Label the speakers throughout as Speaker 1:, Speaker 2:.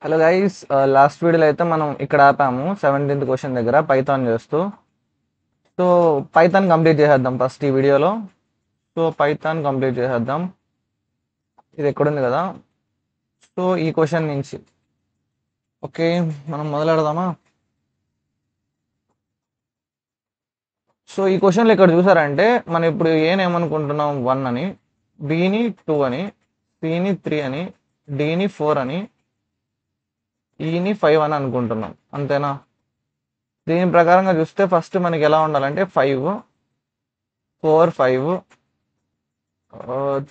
Speaker 1: Hello guys, last వీడియోలో అయితే మనం ఇక్కడ ఆపాము 17th క్వశ్చన్ దగ్గర పైథాన్ చేస్తూ. సో పైథాన్ కంప్లీట్ చేసేద్దాం ఫస్ట్ ఈ వీడియోలో. సో పైథాన్ కంప్లీట్ చేసేద్దాం. ఇది ఎక్కడుంది కదా. సో ఈ క్వశ్చన్ నుంచి ఓకే, మనం మొదలెడదామా. సో ఈ క్వశ్చన్లో ఇక్కడ చూసారంటే మనం ఇప్పుడు ఏమనుకుంటున్నాం, 1 అని, బిని 2 అని, సిని 3 అని, డిని 4 అని, ఈని 5 అని అనుకుంటున్నాం, అంతేనా. దీని ప్రకారంగా చూస్తే ఫస్ట్ మనకి ఎలా ఉండాలంటే 5 4 5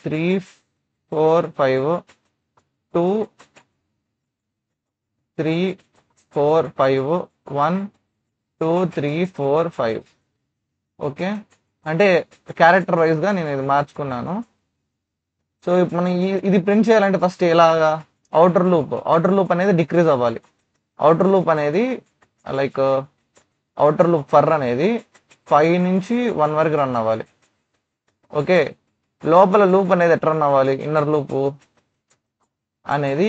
Speaker 1: 3 4 5 2 3 4 5 1 2 3 4 5. ఓకే, అంటే క్యారెక్టర్ వైజ్గా నేను ఇది మార్చుకున్నాను. సో ఇప్పుడు మనం ఇది ప్రింట్ చేయాలంటే ఫస్ట్ ఎలాగా, అవుటర్ లూప్ అనేది డిక్రీజ్ అవ్వాలి. అవుటర్ లూప్ అనేది లైక్ అవుటర్ లూప్ ఫర్ అనేది 5 నుంచి 1 వరకు రన్ అవ్వాలి. ఓకే, లోపల లూప్ అనేది ఎట్లా రన్ అవ్వాలి, ఇన్నర్ లూప్ అనేది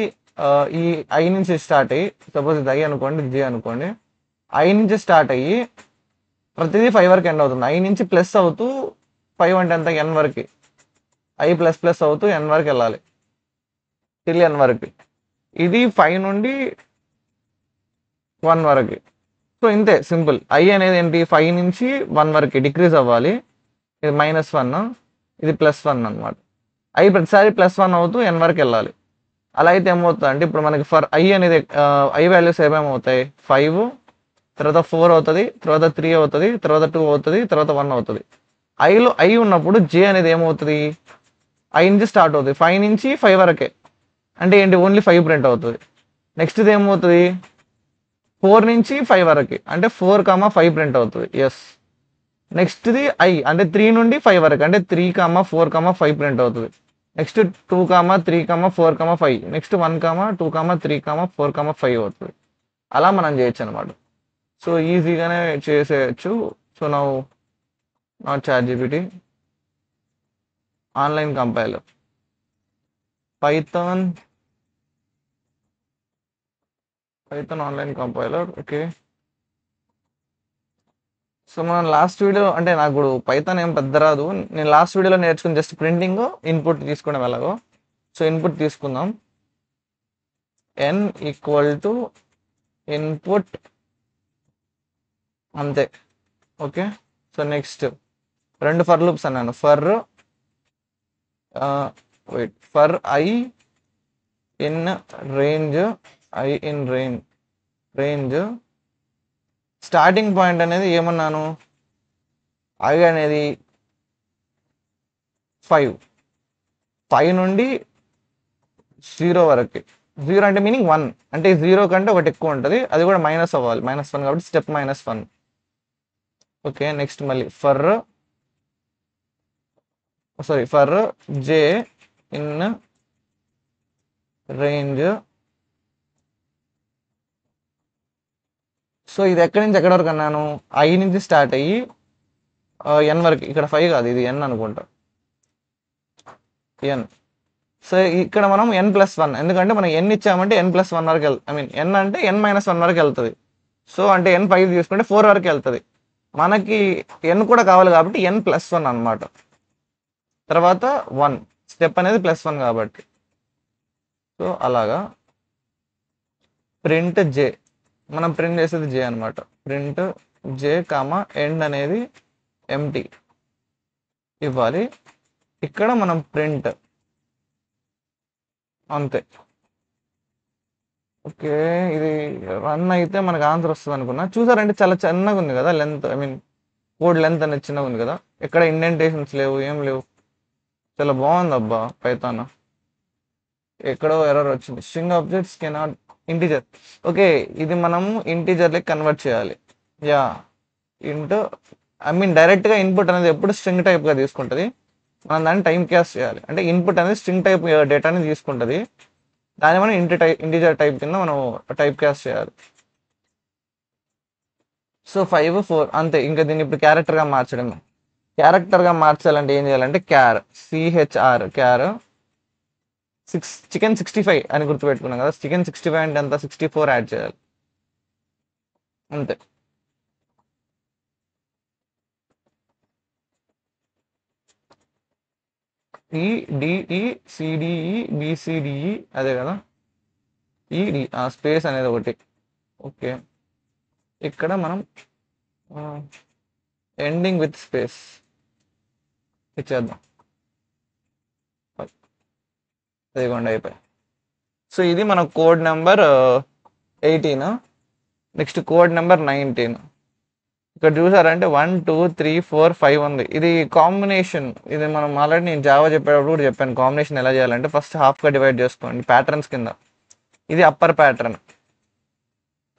Speaker 1: ఈ ఐ నుంచి స్టార్ట్ అయ్యి, సపోజ్ ఇది ఐ అనుకోండి, జే అనుకోండి, ఐ నుంచి స్టార్ట్ అయ్యి ప్రతిదీ 5 వరకు ఎండ్ అవుతుంది. ఐ నుంచి ప్లస్ అవుతూ 5 అంటే ఎంత, ఎన్ వరకు, ఐ ప్లస్ ప్లస్ అవుతూ ఎన్ వరకు వెళ్ళాలి, టిల్ ఎన్ వరకు. ఇది 5 నుండి 1 వరకు. సో ఇంతే సింపుల్. ఐ అనేది ఏంటి, 5 నుంచి 1 వరకు డిక్రీజ్ అవ్వాలి. ఇది -1, ఇది +1 అనమాట. ఐ ప్రతిసారి +1 అవుతూ ఎన్ వరకు వెళ్ళాలి. అలా అయితే ఏమవుతుంది అంటే ఇప్పుడు మనకి ఫర్ ఐ అనేది ఐ వాల్యూస్ ఏమేమవుతాయి, 5, తర్వాత 4 అవుతుంది, తర్వాత 3 అవుతుంది, తర్వాత 2 అవుతుంది, తర్వాత 1 అవుతుంది. ఐలో ఐ ఉన్నప్పుడు జే అనేది ఏమవుతుంది, ఐ నుంచి స్టార్ట్ అవుతుంది, 5 నుంచి 5 వరకే, అంటే ఏంటి, ఓన్లీ 5 ప్రింట్ అవుతుంది. నెక్స్ట్ ఇది ఏమవుతుంది, 4 నుంచి 5 వరకు, అంటే 4, 5 ప్రింట్ అవుతుంది. ఎస్. నెక్స్ట్ది ఐ అంటే 3 నుండి 5 వరకు, అంటే 3, 4, 5 ప్రింట్ అవుతుంది. నెక్స్ట్ 2, 3, 4, 5, నెక్స్ట్ 1, 2, 3, 4, 5 అవుతుంది. అలా మనం చేయొచ్చు అనమాట. సో ఈజీగానే చేసేయచ్చు. So not ChatGPT, online compiler, Python online compiler. Okay, so మనం లాస్ట్ వీడియో అంటే నాకు ఇప్పుడు పైథాన్ ఏం పెద్ద రాదు, నేను లాస్ట్ వీడియోలో నేర్చుకుని జస్ట్ ప్రింటింగ్ ఇన్పుట్ తీసుకోవడం ఎలాగో. సో ఇన్పుట్ తీసుకుందాం, n ఈక్వల్ టు ఇన్పుట్, అంతే. Okay, so next 2 for loops అన్నాను. For I in range, I in range starting point అనేది ఏమన్నాను, ఐ అనేది 5 నుండి 0 వరకు. 0 అంటే మీనింగ్ 1, అంటే 0 కంటే ఒకటి ఎక్కువ ఉంటుంది, అది కూడా మైనస్ అవ్వాలి, -1 కాబట్టి స్టెప్ -1. ఓకే, నెక్స్ట్ మళ్ళీ for J in range. So ఇది ఎక్కడి నుంచి ఎక్కడి వరకు అన్నాను, ఐ నుంచి స్టార్ట్ అయ్యి ఎన్ వరకు. ఇక్కడ 5 కాదు, ఇది ఎన్ అనుకుంటా, ఎన్. సో ఇక్కడ మనం n+1, ఎందుకంటే మనం ఎన్ ఇచ్చామంటే n+1 వరకు ఎన్ అంటే n-1 వరకు వెళ్తుంది. సో అంటే n 5 తీసుకుంటే 4 వరకు వెళ్తుంది. మనకి n కూడా కావాలి కాబట్టి n+1 అనమాట. తర్వాత 1 స్టెప్ అనేది +1 కాబట్టి. సో అలాగా ప్రింట్ జే, మనం ప్రింట్ చేసేది జే అనమాట. ప్రింట్ జే ఎండ్ అనేది ఎంటీ ఇవ్వాలి. ఇక్కడ మనం ప్రింట్, అంతే. ఓకే, ఇది రన్ అయితే మనకు ఆన్సర్ వస్తుంది అనుకున్నా. చూసారంటే చాలా చిన్నగా ఉంది కదా లెంత్, కోడ్ లెంత్ అనేది చిన్నగా ఉంది కదా, ఎక్కడ ఇండెంటేషన్స్ లేవు, ఏం లేవు, చాలా బాగుంది అబ్బా పైథాన్. ఎక్కడో ఎర్రర్ వచ్చింది, string objects cannot integer. Okay, ఇది మనము ఇంటిజర్లకి కన్వర్ట్ చేయాలి. యా, ఇంటూ డైరెక్ట్గా ఇన్పుట్ అనేది ఎప్పుడు స్ట్రింగ్ టైప్గా తీసుకుంటుంది, మనం దాన్ని టైం క్యాస్ట్ చేయాలి. అంటే ఇన్పుట్ అనేది స్ట్రింగ్ టైప్ డేటాని తీసుకుంటుంది, దాన్ని మనం ఇంటిజర్ టైప్ కింద మనం టైప్ క్యాస్ట్ చేయాలి. సో 5 4 అంతే. ఇంకా దీన్ని ఇప్పుడు క్యారెక్టర్గా మార్చడమే. క్యారెక్టర్గా మార్చాలంటే ఏం చేయాలంటే క్యార్, CHR, క్యార్ చికెన్ 65 అని గుర్తుపెట్టుకున్నాం కదా. చికెన్ 65 అంటే ఎంత, 64 యాడ్ చేయాలి అంతే. ఈడిఈ సిడిఈ బిసిడిఈ అదే కదా. ఈడి స్పేస్ అనేది ఒకటి. ఓకే, ఇక్కడ మనం ఎండింగ్ విత్ స్పేస్ ఇచ్చేద్దాం. అదిగోండి అయిపోయి. సో ఇది మన code number 18. Next code number 19. ఇక్కడ చూసారంటే 1 2 3 4 5 ఉంది. ఇది కాంబినేషన్. ఇది మనం ఆల్రెడీ నేను జావా చెప్పేటప్పుడు కూడా చెప్పాను కాంబినేషన్ ఎలా చేయాలంటే. ఫస్ట్ హాఫ్గా డివైడ్ చేసుకోండి ప్యాటర్న్స్ కింద. ఇది upper pattern.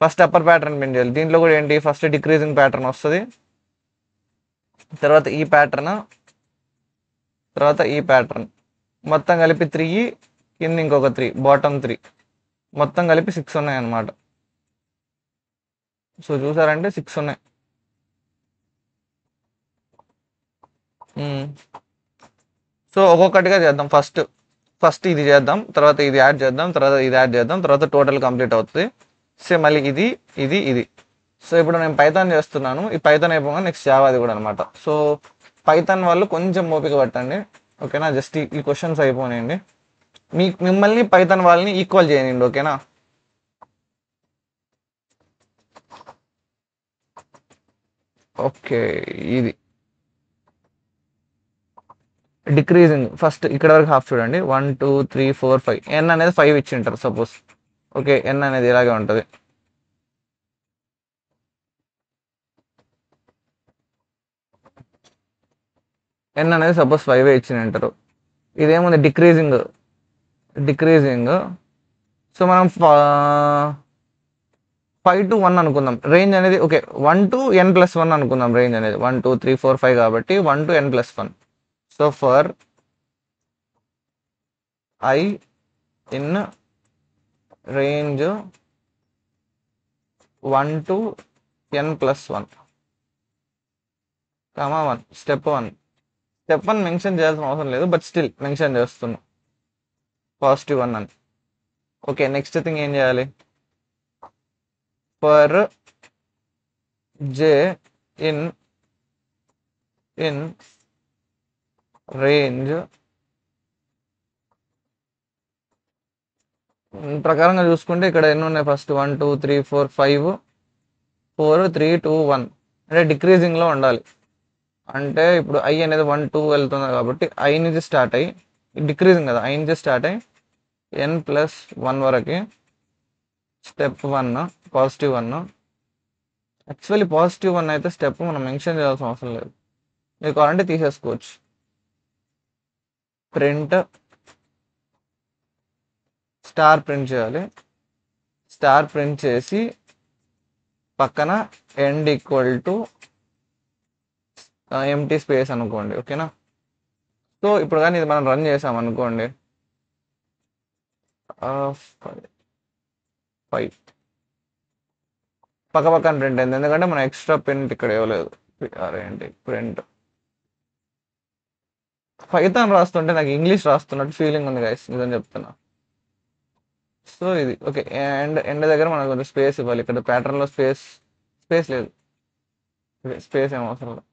Speaker 1: First upper pattern print చేయాలి. దీంట్లో కూడా ఏంటి, ఫస్ట్ డిక్రీజింగ్ ప్యాటర్న్ వస్తుంది, తర్వాత ఈ ప్యాటర్న్, తర్వాత ఈ ప్యాటర్న్. మొత్తం కలిపి 3, కింద ఇంకొక 3, బాటమ్ 3, మొత్తం కలిపి 6 ఉన్నాయి అన్నమాట. సో చూసారంటే 6 ఉన్నాయి. సో ఒక్కొక్కటిగా చేద్దాం. ఫస్ట్ ఇది చేద్దాం, తర్వాత ఇది యాడ్ చేద్దాం, తర్వాత ఇది యాడ్ చేద్దాం, తర్వాత టోటల్ కంప్లీట్ అవుతుంది. సో మళ్ళీ ఇది ఇది ఇది. సో ఇప్పుడు నేను పైథాన్ చేస్తున్నాను. ఈ పైథాన్ అయిపోగా నెక్స్ట్ జావాది కూడా అనమాట. సో పైథాన్ వాళ్ళు కొంచెం ఓపిక పట్టండి, ఓకేనా. జస్ట్ ఈ క్వశ్చన్స్ అయిపోయినాయండి. మిమ్మల్ని పైథాన్ వాళ్ళని ఈక్వల్ చేయండి, ఓకేనా. ఓకే, ఇది డిక్రీజింగ్. ఫస్ట్ ఇక్కడ వరకు హాఫ్ చూడండి. 1 2 3 4 5. ఎన్ అనేది 5 ఇచ్చి ఉంటారు సపోజ్. ఓకే, ఎన్ అనేది ఇలాగే ఉంటుంది. ఎన్ అనేది సపోజ్ 5 ఇచ్చి ఉంటారు. ఇదేముంది డిక్రీజింగ్. సో మనం 5 to 1 అనుకుందాం రేంజ్ అనేది. ఓకే, 1 to n+1 అనుకుందాం రేంజ్ అనేది. 1 2 3 4 5 కాబట్టి 1 to n+1. So for I in range 1 to n+1, 1 step 1 mention చేయాల్సిన అవసరం లేదు, బట్ స్టిల్ మెన్షన్ చేస్తున్నాం +1 అని. ఓకే, నెక్స్ట్ థింగ్ ఏం చేయాలి, ఫర్ జే ఇన్ రేంజ్ ప్రకారంగా చూసుకుంటే ఇక్కడ ఎన్ని ఉన్నాయి, ఫస్ట్ 1 2 3 4 5 4 3 2 1 అంటే డిక్రీజింగ్లో ఉండాలి. అంటే ఇప్పుడు ఐ అనేది 1 2 వెళ్తుంది కాబట్టి ఐ నుంచి స్టార్ట్ అయ్యి, డిక్రీజింగ్ కదా, ఐ నుంచి స్టార్ట్ అయ్యి n+1 వరకు స్టెప్ 1 +1. యాక్చువల్లీ +1 అయితే స్టెప్ మనం మెన్షన్ చేయాల్సిన అవసరం లేదు, మీకు కావాలంటే తీసేసుకోవచ్చు. ప్రింట్ స్టార్ ప్రింట్ చేయాలి. స్టార్ ప్రింట్ చేసి పక్కన end equal to empty space అనుకోండి, ఓకేనా. సో ఇప్పుడు కానీ ఇది మనం రన్ చేసాం అనుకోండి, 5 పక్కన ప్రింట్ అయింది, ఎందుకంటే మనం ఎక్స్ట్రా ప్రింట్ ఇక్కడ ఇవ్వలేదు. ఏంటి ప్రింట్ పైథాన్ రాస్తుంటే నాకు ఇంగ్లీష్ రాస్తున్నట్టు ఫీలింగ్ ఉంది గైస్, నిజం చెప్తున్నా. సో ఇది ఓకే. ఎండ్ దగ్గర మనకు కొంచెం స్పేస్ ఇవ్వాలి. ఇక్కడ ప్యాటర్న్లో స్పేస్ లేదు, స్పేస్ ఏం అవసరం లేదు.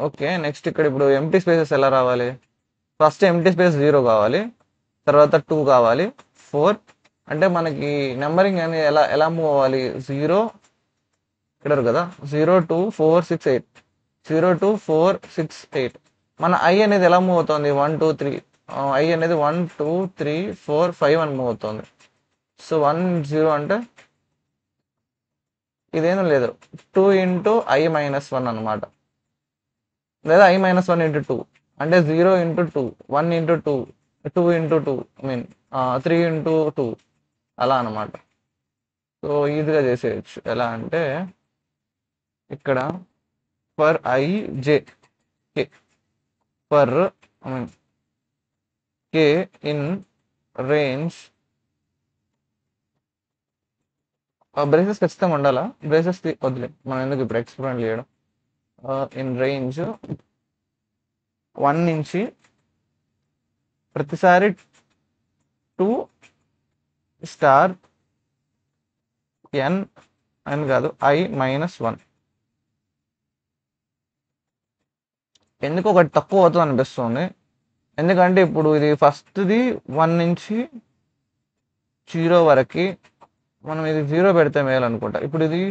Speaker 1: ఓకే, నెక్స్ట్ ఇక్కడ ఇప్పుడు ఎంటీ స్పేసెస్ ఎలా రావాలి, ఫస్ట్ ఎంటీ స్పేస్ 0 కావాలి, తర్వాత 2 కావాలి, 4. అంటే మనకి నెంబరింగ్ అనేది ఎలా మూవ్ అవ్వాలి, 0 ఇక్కడ కదా, 0 2 4 6 8, 0 2 4 6 8. మన ఐ అనేది ఎలా మూవ్ అవుతుంది, 1 2 3, ఐ అనేది 1 2 3 4 5 అని మూవ్ అవుతుంది. సో 1 0 అంటే ఇదేం లేదు, 2 into i-1 అనమాట, లేదా i-1 into 2 అంటే 0 into 2, 1 into 2, 2 into 2, I mean 3 into 2 అలా అనమాట. సో ఈజీగా చేసేయచ్చు. ఎలా అంటే ఇక్కడ for I J for K in range, braces ఖచ్చితంగా ఉండాలా, బ్రేసెస్ వదిలే మనం ఎందుకు ఇప్పుడు ఎక్స్పెరిమెంట్ చేయడం. ఇన్ రేంజ్ 1 నుంచి ప్రతిసారి 2 స్టార్ n n కాదు I -1. ఎందుకు ఒకటి తక్కువ అవుతుంది అనిపిస్తుంది, ఎందుకంటే ఇప్పుడు ఇది ఫస్ట్ది 1 నుంచి 0 వరకు మనం ఇది 0 పెడితే మేలు అనుకుంటా. ఇప్పుడు ఇది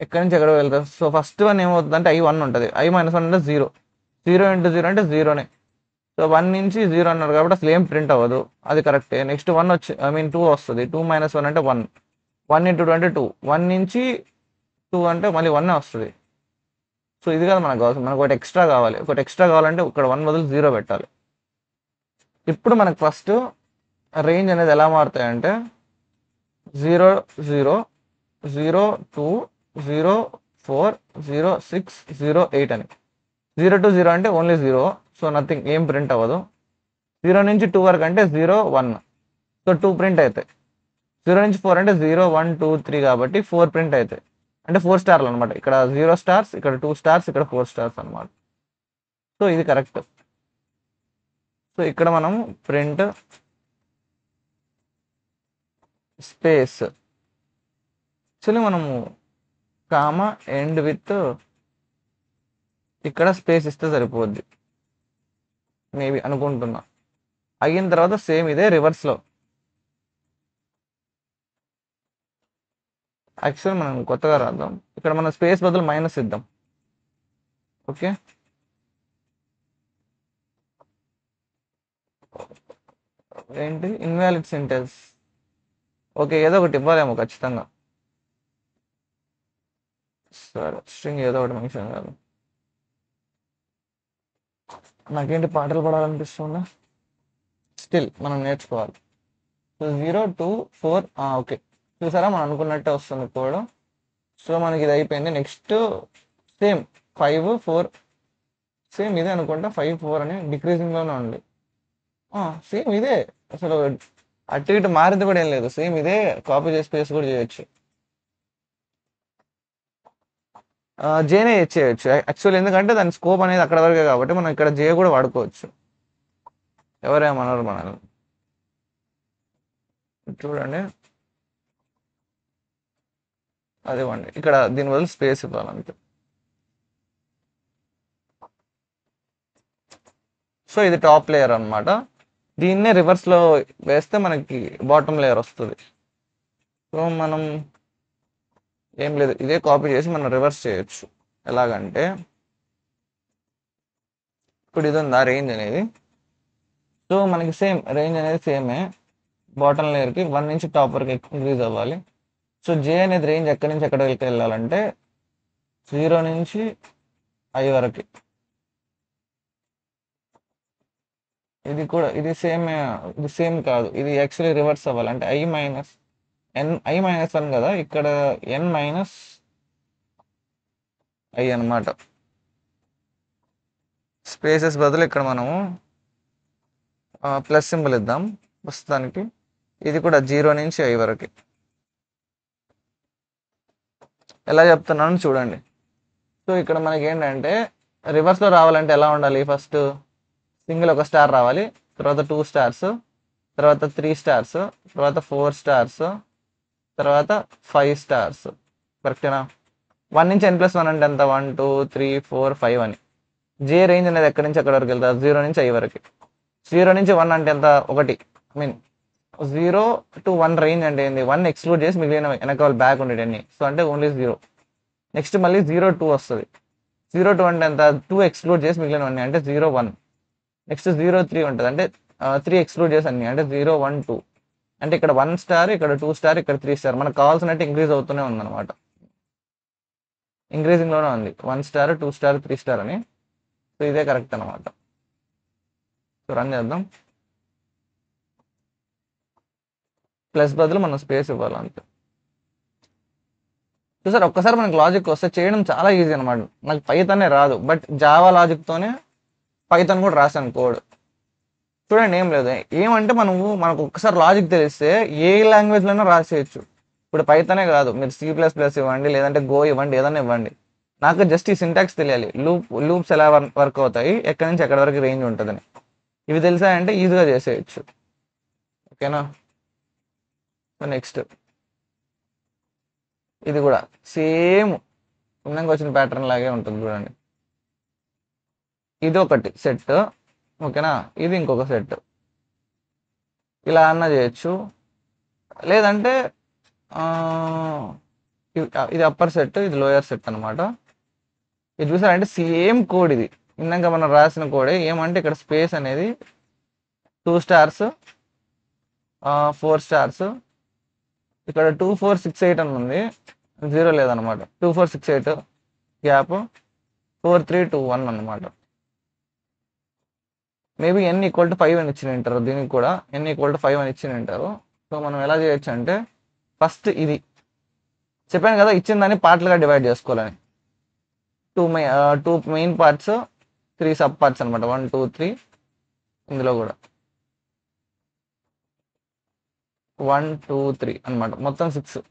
Speaker 1: ఎక్కడి నుంచి ఎక్కడ వెళ్తాం? సో ఫస్ట్ వన్ ఏమవుతుంది అంటే I1 ఉంటుంది, I -1 అంటే 0, 0 × 0 అంటే 0నే. సో 1 నుంచి 0 అన్నారు కాబట్టి అసలు ఏం ప్రింట్ అవ్వదు, అది కరెక్టే. నెక్స్ట్ 1 వచ్చి 2 వస్తుంది, 2 - 1 అంటే 1, 1 × 2 అంటే 2, 1 నుంచి 2 అంటే మళ్ళీ 1 వస్తుంది. సో ఇది కాదు మనకు కావాల్సింది, మనకు ఒకటి ఎక్స్ట్రా కావాలి. ఒకటి ఎక్స్ట్రా కావాలంటే ఇక్కడ 1 బదులు 0 పెట్టాలి. ఇప్పుడు మనకు ఫస్ట్ రేంజ్ అనేది ఎలా మారుతాయంటే 0 0 0 2 0 4 0 6 0 8 అని. 0 to 0 అంటే ఓన్లీ 0, సో నథింగ్, ఏం ప్రింట్ అవ్వదు. 0 నుంచి 2 వరకు అంటే 0 1, సో 2 ప్రింట్ అవుతాయి. 0 నుంచి 4 అంటే 0 1 2 3 కాబట్టి 4 ప్రింట్ అవుతాయి, అంటే 4 స్టార్లు అనమాట. ఇక్కడ 0 స్టార్స్, ఇక్కడ 2 స్టార్స్, ఇక్కడ 4 స్టార్స్ అనమాట. సో ఇది కరెక్ట్. సో ఇక్కడ మనం ప్రింట్ స్పేస్ యాక్చువల్లీ మనము కామా ఎండ్ విత్ ఇక్కడ స్పేస్ ఇస్తే సరిపోద్ది మేబీ అనుకుంటున్నా. అయిన తర్వాత సేమ్ ఇదే రివర్స్లో. యాక్చువల్ మనం కొత్తగా రాద్దాం, ఇక్కడ మనం స్పేస్ బదులు మైనస్ ఇద్దాం. ఓకే, ఏంటి ఇన్వాలిడ్ సెంటెన్స్? ఓకే, ఏదో ఒకటి ఇవ్వాలేమో ఖచ్చితంగా. సరే, స్ట్రింగ్ ఏదో ఒకటి మెన్షన్ కాదు. నాకేంటి పాటలు పడాలనిపిస్తుందా? స్టిల్ మనం నేర్చుకోవాలి. సో 0 2 4 ఓకే, చూసారా మనం అనుకున్నట్టే వస్తుంది కోడ్. సో మనకి ఇది అయిపోయింది. నెక్స్ట్ సేమ్ 5 4 సేమ్ ఇదే అనుకుంటా, 5 4 అని డిక్రీజింగ్లోనే ఉంది. సేమ్ ఇదే, అసలు అటు ఇటు మారింది కూడా ఏం లేదు, సేమ్ ఇదే కాపీ చేసి పేస్ట్ కూడా చేయొచ్చు. జేనే చేయొచ్చు యాక్చువల్లీ, ఎందుకంటే దాని స్కోప్ అనేది అక్కడ వరకే కాబట్టి మనం ఇక్కడ జే కూడా వాడుకోవచ్చు. ఎవరేమన్నారు మనల్ని చూడండి, అదివ్వండి, ఇక్కడ దీని బదులు స్పేస్ ఇవ్వాలంటే. సో ఇది టాప్ లేయర్ అనమాట. దీన్నే రివర్స్లో వేస్తే మనకి బాటమ్ లేయర్ వస్తుంది. సో మనం ఏం లేదు, ఇదే కాపీ చేసి మనం రివర్స్ చేయొచ్చు. ఎలాగంటే ఇప్పుడు ఇది ఉందా రేంజ్ అనేది, సో మనకి సేమ్ రేంజ్ అనేది సేమే, బాటమ్ లేయర్కి 1 నుంచి టాప్ వరకు ఇంక్రీజ్ అవ్వాలి. సో జే అనేది రేంజ్ ఎక్కడి నుంచి ఎక్కడికి వెళ్ళాలంటే 0 నుంచి I వరకు. ఇది కూడా ఇది సేమ్ కాదు, ఇది యాక్చువల్లీ రివర్స్ అవ్వాలి. అంటే I -1 కదా, ఇక్కడ n - I అనమాట. స్పేసెస్ బదులు ఇక్కడ మనము ప్లస్ సింబల్ ఇద్దాం ప్రస్తుతానికి. ఇది కూడా 0 నుంచి I వరకు. ఎలా చెప్తున్నాను చూడండి. సో ఇక్కడ మనకి ఏంటంటే రివర్స్లో రావాలంటే ఎలా ఉండాలి, ఫస్ట్ సింగిల్ ఒక స్టార్ రావాలి, తర్వాత 2 స్టార్స్, తర్వాత 3 స్టార్స్, తర్వాత 4 స్టార్స్, తర్వాత 5 స్టార్స్. కరెక్టేనా? 1 నుంచి n+1 అంటే ఎంత, 1 2 3 4 5 అని. జే రేంజ్ అనేది ఎక్కడి నుంచి ఎక్కడి వరకు వెళ్తారు, 0 నుంచి I వరకు. 0 నుంచి 1 అంటే ఎంత, 1. ఐ మీన్ 0 to 1 రేంజ్ అంటే ఏంది, 1 ఎక్స్క్లూడ్ చేసి మిగిలిన వెనకాల బ్యాక్ ఉండేటన్ని, సో అంటే ఓన్లీ 0. నెక్స్ట్ మళ్ళీ 0 2 వస్తుంది, 0 2 అంటే ఎంత, 2 ఎక్స్క్లూడ్ చేసి మిగిలినవన్నీ అంటే 0 1. నెక్స్ట్ 0 3 ఉంటుంది, అంటే 3 ఎక్స్క్లూడ్ చేసి అన్ని అంటే 0 1 2. అంటే ఇక్కడ 1 స్టార్, ఇక్కడ 2 స్టార్, ఇక్కడ 3 స్టార్. మనకు కావాల్సినట్టు ఇంక్రీజ్ అవుతూనే ఉందన్నమాట, ఇంక్రీజింగ్లోనే ఉంది, 1 స్టార్ 2 స్టార్ 3 స్టార్ అని. సో ఇదే కరెక్ట్ అనమాట. సో రన్ చేద్దాం. ప్లస్ బదులు మనం స్పేస్ ఇవ్వాలి అంతే. చూసారు, ఒక్కసారి మనకి లాజిక్ వస్తే చేయడం చాలా ఈజీ అనమాట. నాకు పైథానే రాదు, బట్ జావా లాజిక్తోనే పైథాన్ కూడా రాశాను కోడ్. చూడండి, ఏం లేదు, ఏమంటే మనకు ఒక్కసారి లాజిక్ తెలిస్తే ఏ లాంగ్వేజ్లోనే రాసేయచ్చు. ఇప్పుడు పైథానే కాదు, మీరు C++ ఇవ్వండి, లేదంటే గో ఇవ్వండి, ఏదైనా ఇవ్వండి, నాకు జస్ట్ ఈ సింటాక్స్ తెలియాలి, లూప్స్ ఎలా వర్క్ అవుతాయి, ఎక్కడి నుంచి ఎక్కడి వరకు రేంజ్ ఉంటుందని. ఇవి తెలిసా అంటే ఈజీగా చేసేయచ్చు. ఓకేనా. నెక్స్ట్ ఇది కూడా సేమ్ ఇందాక వచ్చిన ప్యాటర్న్ లాగే ఉంటుంది చూడండి. ఇది ఒకటి సెట్. ఓకేనా. ఇది ఇంకొక సెట్. ఇలా అన్న చేయొచ్చు. లేదంటే ఇది అప్పర్ సెట్, ఇది లోయర్ సెట్ అనమాట. ఇది చూసారంటే సేమ్ కోడ్ ఇది, ఇందాక మనం రాసిన కోడే. ఏమంటే ఇక్కడ స్పేస్ అనేది 2 స్టార్స్ 4 స్టార్స్, ఇక్కడ 2 4 6 8 అని ఉంది, 0 లేదనమాట. 2 4 6 8 గ్యాప్ 4 3 2 1 అనమాట. మేబీ n = 5 అని ఇచ్చి ఉంటారు, దీనికి కూడా n = 5 అని ఇచ్చి ఉంటారు. సో మనం ఎలా చేయొచ్చు అంటే ఫస్ట్ ఇది చెప్పాను కదా, ఇచ్చిన దాన్ని పార్ట్లుగా డివైడ్ చేసుకోవాలని. 2 మెయిన్ పార్ట్స్ 3 సబ్ పార్ట్స్ అనమాట. 1 2 3, ఇందులో కూడా 1 2 3 అనమాట, మొత్తం 6.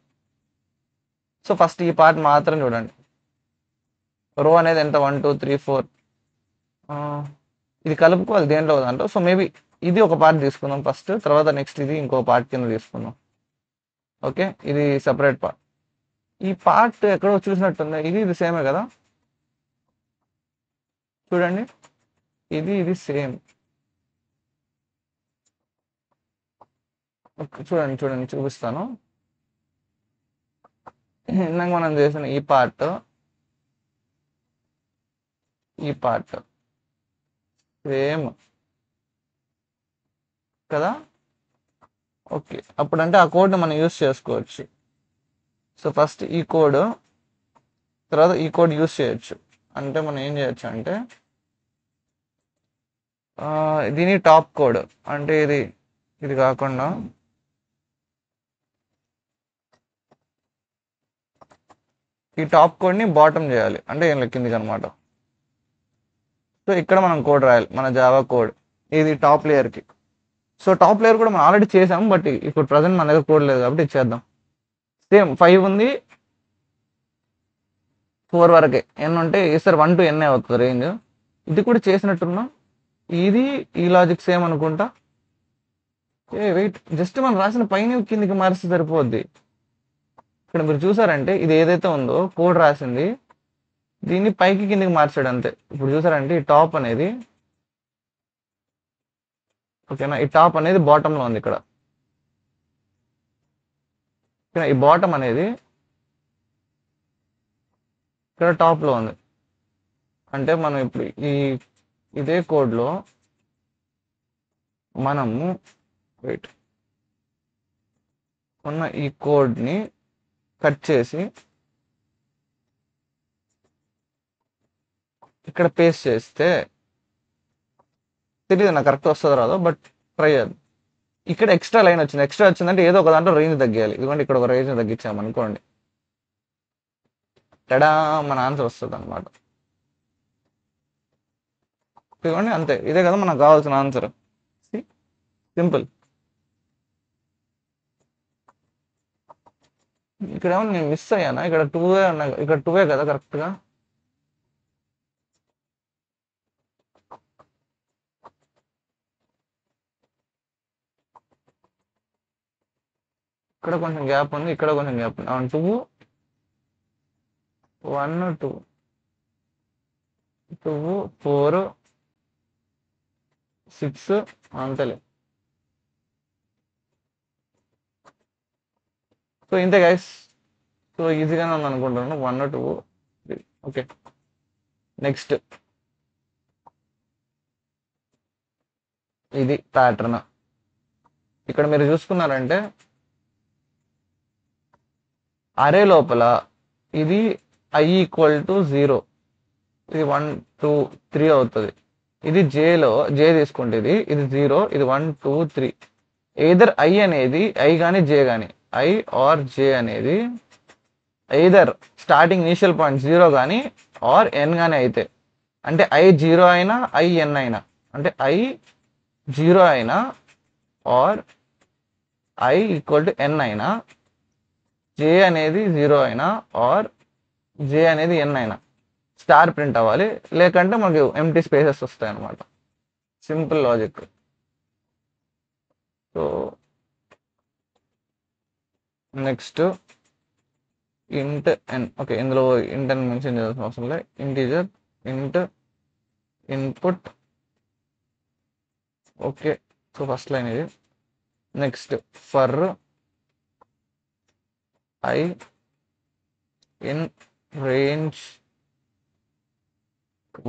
Speaker 1: సో ఫస్ట్ ఈ పార్ట్ మాత్రం చూడండి. రో అనేది ఎంత, 1 2 3 4, ఇది కలుపుకోవాలి దేంట్లో దాంట్లో. సో మేబీ ఇది ఒక పార్ట్ తీసుకుందాం ఫస్ట్, తర్వాత నెక్స్ట్ ఇది ఇంకో పార్ట్ కింద తీసుకుందాం. ఓకే, ఇది సపరేట్ పార్ట్. ఈ పార్ట్ ఎక్కడో చూసినట్టుంది, ఇది సేమే కదా చూడండి. ఇది సేమ్. చూడండి చూపిస్తాను. ఇందాక మనం చేసిన ఈ పార్ట్ సేమ్ కదా. ఓకే, అప్పుడంటే ఆ కోడ్ని మనం యూస్ చేసుకోవచ్చు. సో ఫస్ట్ ఈ కోడ్, తర్వాత ఈ కోడ్ యూస్ చేయొచ్చు. అంటే మనం ఏం చేయొచ్చు అంటే దీని టాప్ కోడ్ అంటే ఇది కాకుండా ఈ టాప్ కోడ్ని బాటమ్ చేయాలి, అంటే ఏం లెక్కింది అనమాట. సో ఇక్కడ మనం కోడ్ రాయాలి, మన జావా కోడ్, ఇది టాప్ లేయర్కి. సో టాప్ లేయర్ కూడా మనం ఆల్రెడీ చేసాం, బట్ ఇప్పుడు ప్రజెంట్ మన దగ్గర కోడ్ లేదు కాబట్టి ఇచ్చేద్దాం. సేమ్ 5 ఉంది, 4 వరకే. n ఉంటే సార్ 1 to n అవుతుంది రేంజ్. ఇది కూడా చేసినట్టున్నాం. ఇది ఈ లాజిక్ సేమ్ అనుకుంటా. వెయిట్, జస్ట్ మనం రాసిన పైన కిందికి మారిస్తే సరిపోద్ది. ఇక్కడ మీరు చూసారంటే ఇది ఏదైతే ఉందో కోడ్ రాసింది, దీన్ని పైకి కిందికి మార్చాడు అంతే. ఇప్పుడు చూసారంటే ఈ టాప్ అనేది, ఓకేనా, ఈ టాప్ అనేది బాటంలో ఉంది ఇక్కడ. ఈ బాటమ్ అనేది ఇక్కడ టాప్లో ఉంది. అంటే మనం ఇప్పుడు ఇదే కోడ్లో మనము ఉన్న ఈ కోడ్ని కట్ చేసి ఇక్కడ పేస్ట్ చేస్తే తెలియదు నాకు కరెక్ట్ వస్తుందో రాదో, బట్ ట్రై చేద్దాం. ఇక్కడ ఎక్స్ట్రా లైన్ వచ్చింది. ఎక్స్ట్రా వచ్చిందంటే ఏదో ఒక దాంట్లో రేంజ్ తగ్గాలి. ఇదిగోండి ఇక్కడ ఒక రేంజ్ తగ్గించామనుకోండి, టడా మన ఆన్సర్ వస్తుంది అనమాట. ఇదిగోండి అంతే, ఇదే కదా మనకు కావాల్సిన ఆన్సర్. సింపుల్. ఇక్కడ ఏమన్నా నేను మిస్ అయ్యానా? ఇక్కడ 2 ఇక్కడ 2 కదా కరెక్ట్గా. ఇక్కడ కొంచెం గ్యాప్ ఉంది, ఇక్కడ కొంచెం గ్యాప్ ఉంది. 2 1 2 2 4 6 అంతలే. సో ఇంతే గైస్. సో ఈజీగానే ఉంది అనుకుంటున్నాను. 1 2 3. ఓకే, నెక్స్ట్ ఇది ప్యాటర్న్. ఇక్కడ మీరు చూసుకున్నారంటే అరే లోపల ఇది i = 0, ఇది 1 2 3 అవుతుంది. ఇది జే తీసుకుంటే ఇది 0, ఇది 1 2 3. ఎయిదర్ i అనేది i కానీ జే కానీ, i or j అనేది ఎయిదర్ స్టార్టింగ్ ఇనిషియల్ పాయింట్ 0 కానీ ఆర్ n కానీ అయితే, అంటే i 0 అయినా i n అయినా, అంటే i 0 అయినా ఆర్ i = n అయినా, j అనేది 0 అయినా ఆర్ j అనేది n అయినా. స్టార్ ప్రింట్ అవ్వాలి, లేకంటే మనకి ఎంటీ స్పేసెస్ వస్తాయి అనమాట. Simple logic. సో నెక్స్ట్ ఇంట్ ఎన్. ఓకే, ఇందులో ఇంట్ అని మెన్షన్ చేయాల్సిన అవసరం లేదు. Integer int input. Okay, so first line ఇది. Next for I in range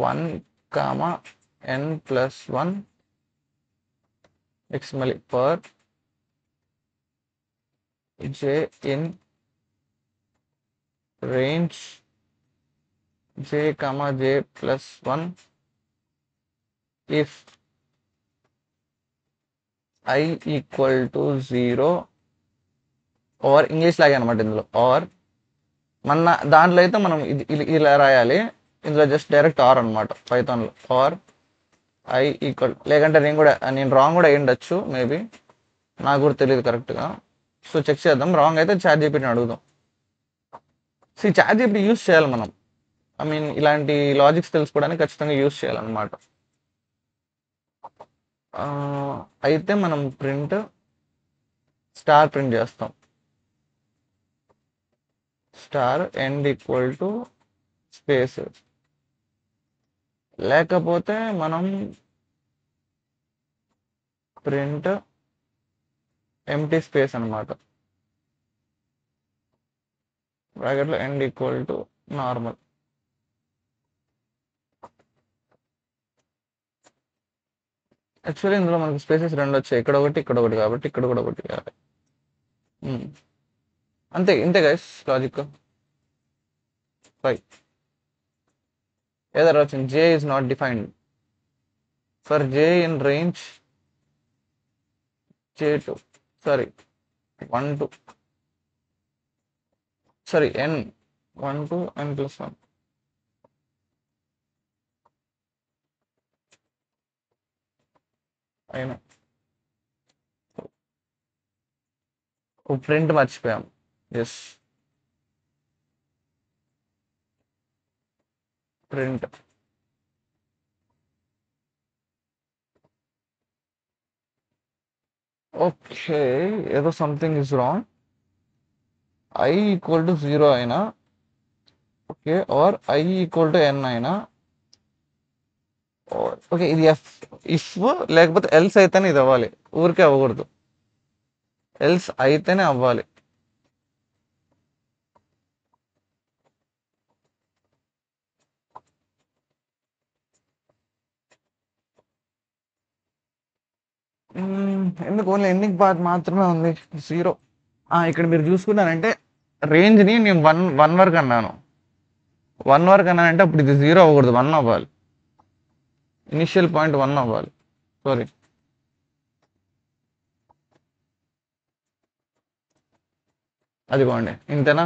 Speaker 1: 1, n+1. Next మళ్ళీ for j in range j+1 if I equal to 0 or English లాగే అనమాట ఇందులో. ఆర్ మన దాంట్లో అయితే మనం ఇలా రాయాలి, ఇందులో జస్ట్ డైరెక్ట్ ఆర్ అనమాట పైథాన్లో. ఆర్ ఐ ఈక్వల్, లేకంటే నేను రాంగ్ కూడా అయ్యుండొచ్చు మేబీ, నాకు కూడా తెలియదు కరెక్ట్గా. సో చెక్ చేద్దాం, రాంగ్ అయితే ChatGPTని అడుగుదాం. సో ఈ ChatGPT యూస్ చేయాలి మనం. ఐ మీన్ ఇలాంటి లాజిక్స్ తెలుసుకోవడానికి ఖచ్చితంగా యూస్ చేయాలన్నమాట. అయితే మనం ప్రింట్ స్టార్ ప్రింట్ చేస్తాం. Star end equal to space, లేకపోతే మనం ప్రింట్ ఎంటీ స్పేస్ అనమాట. బ్రాకెట్లో end equal to normal. Actually ఇందులో మనకి స్పేసెస్ రెండు వచ్చాయి, ఇక్కడ ఒకటి కాబట్టి ఇక్కడ కూడా ఒకటి కావాలి. అంతే ఇంతే గైస్ లాజిక్. ఏదో వచ్చింది, j is not defined. For j in range j2, sorry 1 to sorry n 1 to n+1. అయినా ప్రింట్ మర్చిపోయాం. Yes, print. ఓకే, ఏదో something is wrong. I equal to 0 అయినా okay, or I equal to n అయినా okay. ఇది if లేకపోతే else అయితేనే ఇది అవ్వాలి, ఊరికే అవ్వకూడదు. ఎల్స్ అయితేనే అవ్వాలి. ఎందుకు ఓన్లీ ఎండింగ్ పార్ట్ మాత్రమే ఉంది 0. ఇక్కడ మీరు చూసుకున్నారంటే రేంజ్ని నేను వన్ వరకు అన్నాను. 1 వరకు అన్నానంటే అప్పుడు ఇది 0 అవ్వకూడదు, 1 అవ్వాలి. ఇనిషియల్ పాయింట్ 1 అవ్వాలి. సారీ, అదిగోండి ఇంతేనా.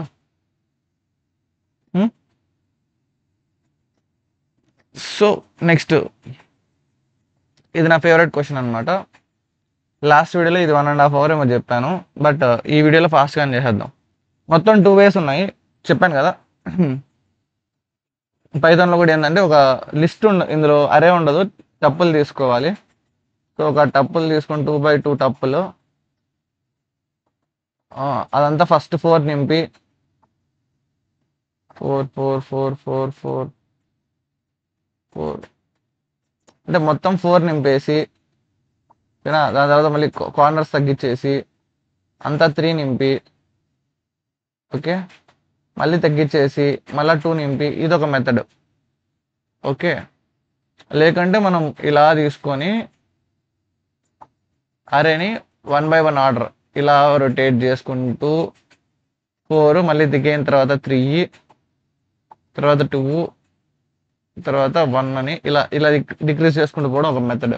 Speaker 1: సో నెక్స్ట్, ఇది నా ఫేవరెట్ క్వశ్చన్ అనమాట. లాస్ట్ వీడియోలో ఇది 1.5 hour ఏమో చెప్పాను, బట్ ఈ వీడియోలో ఫాస్ట్గానే చేసేద్దాం. మొత్తం 2 ways ఉన్నాయి చెప్పాను కదా. పైథాన్లో కూడా ఏంటంటే ఒక లిస్ట్ ఇందులో అరే ఉండదు, టప్పులు తీసుకోవాలి. సో ఒక టప్పులు తీసుకొని 2 by 2 టప్పులు, అదంతా ఫస్ట్ 4 నింపి 4 4 4 4 4 4 అంటే మొత్తం 4 నింపేసి, దాని తర్వాత మళ్ళీ కార్నర్స్ తగ్గించేసి అంతా 3 నింపి, ఓకే, మళ్ళీ తగ్గించేసి మళ్ళీ 2 నింపి, ఇదొక మెథడ్. ఓకే, లేకంటే మనం ఇలా తీసుకొని అరేని 1 by 1 ఆర్డర్ ఇలా రొటేట్ చేసుకుంటూ 4 మళ్ళీ దిగిన తర్వాత 3 తర్వాత 2 తర్వాత 1 అని ఇలా ఇలా డిక్రీజ్ చేసుకుంటూ పోవడం ఒక మెథడ్.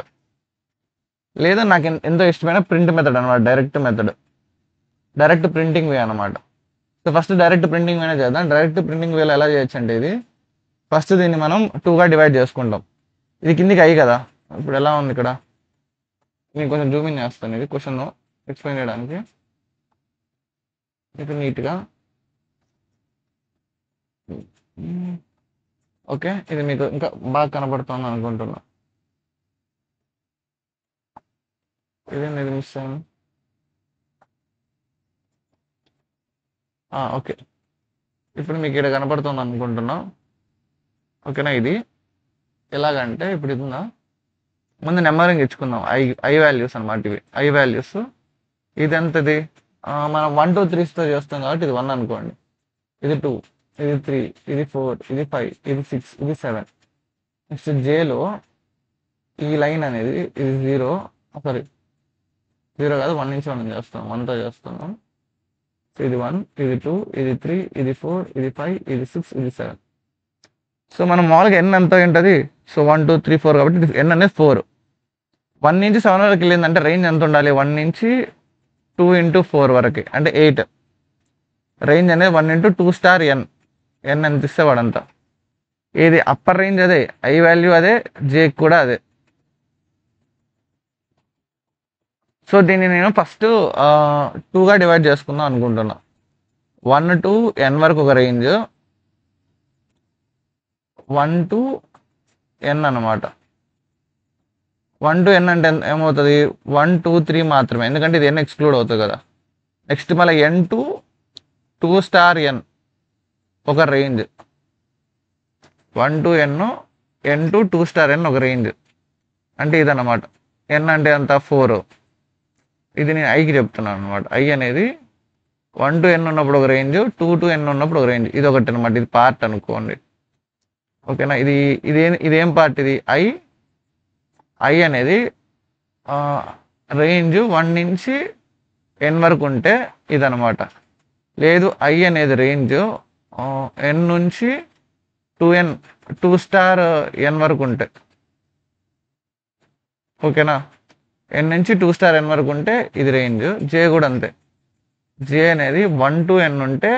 Speaker 1: లేదా నాకు ఎంతో ఇష్టమైన ప్రింట్ మెథడ్ అనమాట, డైరెక్ట్ ప్రింటింగ్ వే అనమాట. సో ఫస్ట్ డైరెక్ట్ ప్రింటింగ్ వేనే చేద్దాం. డైరెక్ట్ ప్రింటింగ్ వేలో ఎలా చేయొచ్చు అంటే, ఇది ఫస్ట్ దీన్ని మనం 2గా డివైడ్ చేసుకుంటాం. ఇది కిందికి అయ్యి కదా, ఇప్పుడు ఎలా ఉంది ఇక్కడ, నేను కొంచెం జూమ్ ఇన్ చేస్తాను ఇది క్వశ్చన్ ఎక్స్ప్లెయిన్ చేయడానికి మీకు నీట్గా. ఓకే, ఇది మీకు ఇంకా బాగా కనబడుతుంది అనుకుంటున్నా. ఇది మిస్ అయింది. ఓకే, ఇప్పుడు మీకు ఇక్కడ కనపడుతుంది అనుకుంటున్నా. ఓకేనా, ఇది ఎలాగంటే ఇప్పుడు ఇదిందా, ముందు నెంబరింగ్ ఇచ్చుకుందాం. ఐ వాల్యూస్ అనమాట ఇవి. ఐ వాల్యూస్ ఇది ఎంతది, మనం 1 2 3తో చేస్తాం కాబట్టి ఇది 1 అనుకోండి, ఇది 2, ఇది 3, ఇది 4, ఇది 5, ఇది 6, ఇది 7. నెక్స్ట్ జేలో ఈ లైన్ అనేది ఇది 0, సారీ 0 కాదు, 1 నుంచి 1 చేస్తాం, 1తో చేస్తున్నాం. ఇది 1, ఇది 2, ఇది 3, ఇది 4, ఇది 5, ఇది 6, ఇది 7. సో మనం మామూలుగా ఎన్ ఎంత ఉంటుంది, సో 1 2 3 4 కాబట్టి ఎన్ అనేది 4. 1 నుంచి 7 వరకు వెళ్ళిందంటే రేంజ్ ఎంత ఉండాలి, 1 నుంచి 2 into 4 వరకు అంటే 8. రేంజ్ అనేది 1 into 2 star n. ఎన్ ఎంత ఇస్తే వాడంతా. ఏది అప్పర్ రేంజ్ అదే, ఐ వాల్యూ అదే, జే కూడా అదే. సో దీన్ని నేను ఫస్ట్ 2గా డివైడ్ చేసుకుందాం అనుకుంటున్నా. 1 to n వరకు ఒక రేంజ్, 1 to n అనమాట. 1 to n అంటే ఏమవుతుంది, 1 2 3 మాత్రమే, ఎందుకంటే ఇది n ఎక్స్క్లూడ్ అవుతుంది కదా. నెక్స్ట్ మళ్ళీ n to 2 star n ఒక range, 1 to n to 2 star n ఒక రేంజ్, అంటే ఇదన్నమాట. n అంటే అంత 4. ఇది నేను ఐకి చెప్తున్నాను అనమాట. ఐ అనేది 1 to n ఉన్నప్పుడు ఒక రేంజ్, 2 to n ఉన్నప్పుడు ఒక రేంజ్, ఇది ఒకటి అనమాట. ఇది పార్ట్ అనుకోండి. ఓకేనా, ఇదేం పార్ట్, ఇది ఐ అనేది రేంజ్ 1 నుంచి n వరకు ఉంటే ఇదనమాట. లేదు ఐ అనేది రేంజ్ n నుంచి 2 star n వరకు ఉంటాయి. ఓకేనా, n నుంచి 2 star n వరకు ఉంటే ఇది రేంజ్. జే కూడా అంతే, జే అనేది 1 to n ఉంటే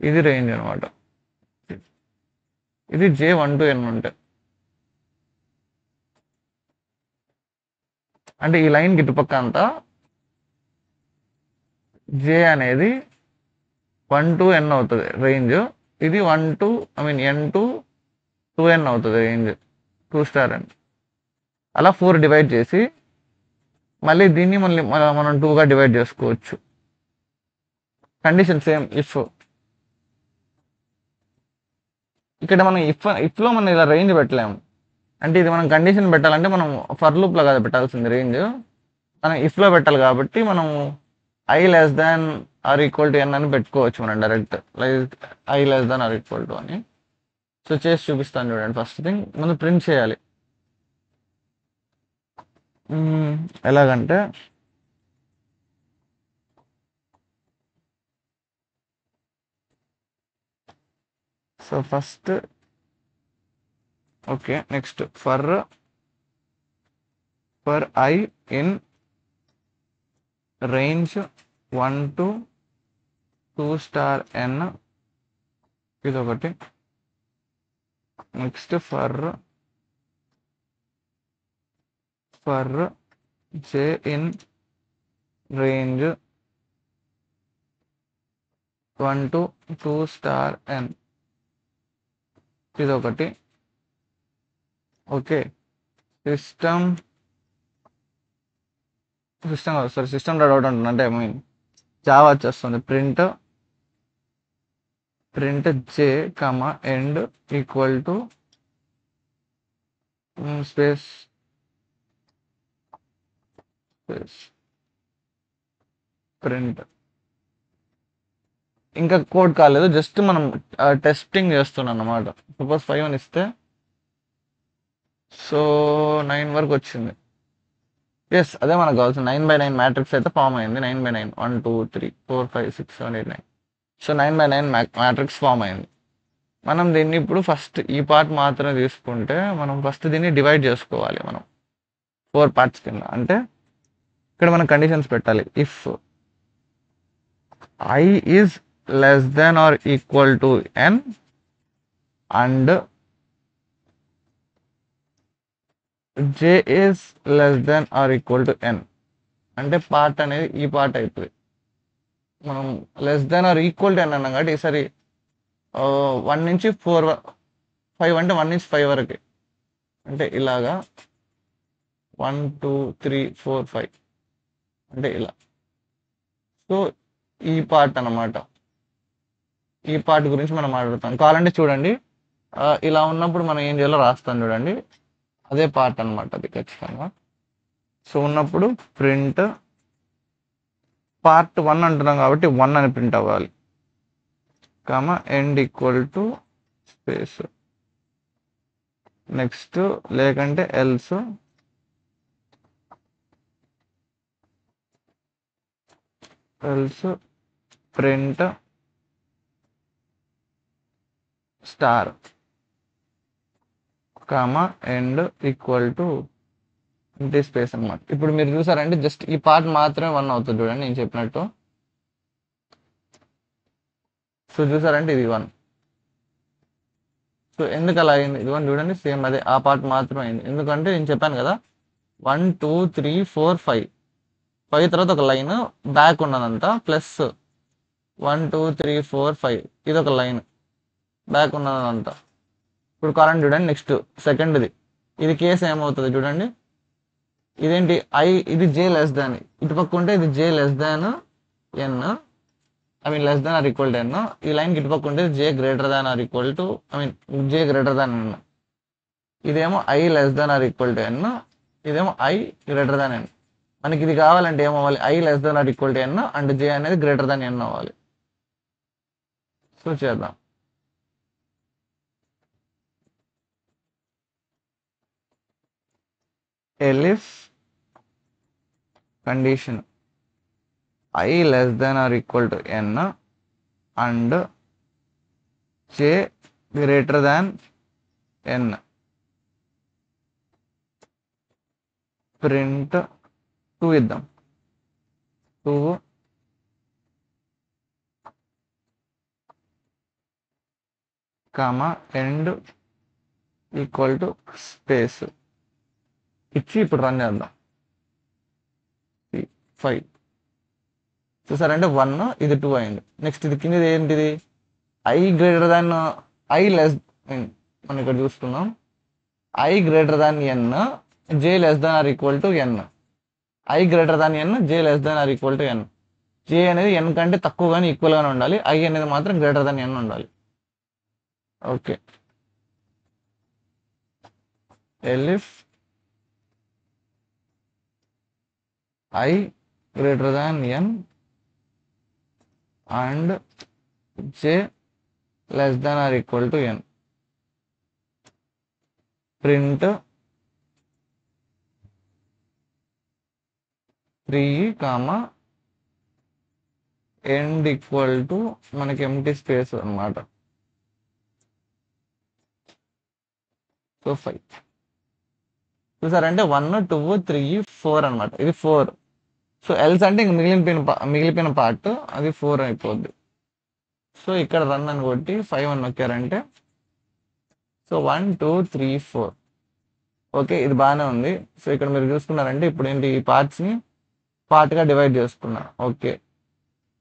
Speaker 1: ఇది రేంజ్ అనమాట. ఇది జే 1 to n ఉంటే, అంటే ఈ లైన్ గిట్టుపక్క అంతా జే అనేది 1 to n అవుతుంది రేంజ్. ఇది 1 to n to 2n అవుతుంది రేంజ్, 2 star n. అలా 4 డివైడ్ చేసి మళ్ళీ దీన్ని మనం 2గా డివైడ్ చేసుకోవచ్చు. Condition same. ఇక్కడ మనం ఇఫ్లో మనం ఇలా రేంజ్ పెట్టలేము. అంటే ఇది మనం కండిషన్ పెట్టాలంటే మనం ఫర్ లూప్లో కాదు పెట్టాల్సింది రేంజ్, మనం ఇఫ్లో పెట్టాలి. కాబట్టి మనం I less than or equal to N అని పెట్టుకోవచ్చు మనం direct, like I less than or equal to అని. సో చేసి చూపిస్తాను చూడండి. ఫస్ట్ థింగ్ ముందు ప్రింట్ చేయాలి. ఎలాగంటే so first okay, next for I in range 1 to 2 star n, ఇదొకటి. Next for J in range 1 to 2 star n, ఇదొకటి. Okay, system sorry system dot out అంటున్నా, అంటే జావా వచ్చేస్తుంది. Print J comma end equal to space print. ఇంకా code కాలేదు, just మనం testing చేస్తున్నాం అన్నమాట. సపోజ్ 5 అని ఇస్తే సో 9 వరకు వచ్చింది. ఎస్, అదే మనకు కావాల్సింది. 9/9 మ్యాట్రిక్స్ అయితే ఫామ్ అయింది. 9/9 1 2 3 4 5 6 7 8 9. సో 9/9 మ్యాట్రిక్స్ ఫామ్ అయింది. మనం దీన్ని ఇప్పుడు ఫస్ట్ ఈ పార్ట్ మాత్రమే తీసుకుంటే మనం ఫస్ట్ దీన్ని డివైడ్ చేసుకోవాలి మనం 4 పార్ట్స్ కింద. అంటే ఇక్కడ మనం కండిషన్స్ పెట్టాలి. If I is less than or equal to N and J is less than or equal to N, అంటే పార్ట్ అనేది ఈ పార్ట్ అవుతుంది. మనం less than or equal to N అన్నాం కాబట్టి ఈసారి 1 నుంచి 4 5 అంటే 1 నుంచి 5 వరకు అంటే ఇలాగా 1 2 3 4 5 అంటే ఇలా. సో ఈ పార్ట్ అన్నమాట. ఈ పార్ట్ గురించి మనం మాట్లాడతాం. కావాలంటే చూడండి ఇలా ఉన్నప్పుడు మనం ఏం చేయాలో రాస్తాం చూడండి. అదే పార్ట్ అన్నమాట అది ఖచ్చితంగా. సో ఉన్నప్పుడు ప్రింట్ పార్ట్ 1 అంటున్నాం కాబట్టి 1 అని ప్రింట్ అవ్వాలి. End equal to space. Next లేకంటే else print star end equal to ఇంటి స్పేస్ అనమాట. ఇప్పుడు మీరు చూసారంటే జస్ట్ ఈ పార్ట్ మాత్రమే 1 అవుతుంది చూడండి నేను చెప్పినట్టు. సో చూసారంటే ఇది 1. సో ఎందుకు అలా అయింది? ఇది 1 చూడండి, సేమ్ అదే ఆ పార్ట్ మాత్రమే అయింది. ఎందుకంటే నేను చెప్పాను కదా 1 2 3 4 5 తర్వాత ఒక లైన్ బ్యాక్ ఉన్నదంతా ప్లస్ 1 2 3 4 5 ఇది ఒక లైన్ బ్యాక్ ఉన్నదంతా. ఇప్పుడు కారణం చూడండి, నెక్స్ట్ సెకండ్ది ఇది కేసు ఏమవుతుంది చూడండి. ఇదేంటి ఇది జే లెస్ దాన్, ఇటుపక్క ఉంటే ఇది J less than N, I mean less than or equal to N. ఈ లైన్కి ఇటుపక్క ఉంటే J greater than or equal to J greater than N. ఇదేమో I less than or equal to N, ఇదేమో I greater than N. మనకి ఇది కావాలంటే ఏమవ్వాలి? I less than or equal to N and J అనేది గ్రేటర్ దాన్ ఎన్ అవ్వాలి. So చేద్దాం. Elif condition I less than or equal to N and J greater than N, print 2 ఇద్దాం. 2 end equal to space ఇచ్చి ఇప్పుడు run చేద్దాం. 5 చూసారంటే 1 ఇది 2 అయింది. నెక్స్ట్ ఇది కిందది ఏంటిది? I greater than I less, మనం ఇక్కడ చూస్తున్నాం I greater than N J less than or equal to N. I greater than N J less than or equal to N. J అనేది ఎన్ కంటే తక్కువ కానీ ఈక్వల్ గానే ఉండాలి, ఐ అనేది మాత్రం గ్రేటర్ దాన్ ఎన్ ఉండాలి. Okay, elif I greater than N and J less than or equal to N, print 3 end equal to మనకి ఎంటీ స్పేస్ అన్నమాట. సో 5 చూసారంటే 1 2 3 4 అనమాట. ఇది 4. సో ఎల్స్ అంటే ఇంక మిగిలిపోయిన పార్ట్ అది 4 అయిపోద్ది. సో ఇక్కడ రన్ అని కొట్టి 5 అని నొక్కారంటే సో 1 2 3 4. ఓకే, ఇది బాగానే ఉంది. సో ఇక్కడ మీరు చూసుకున్నారంటే ఇప్పుడు ఏంటి, ఈ పార్ట్స్ని పార్ట్గా డివైడ్ చేసుకున్నా. ఓకే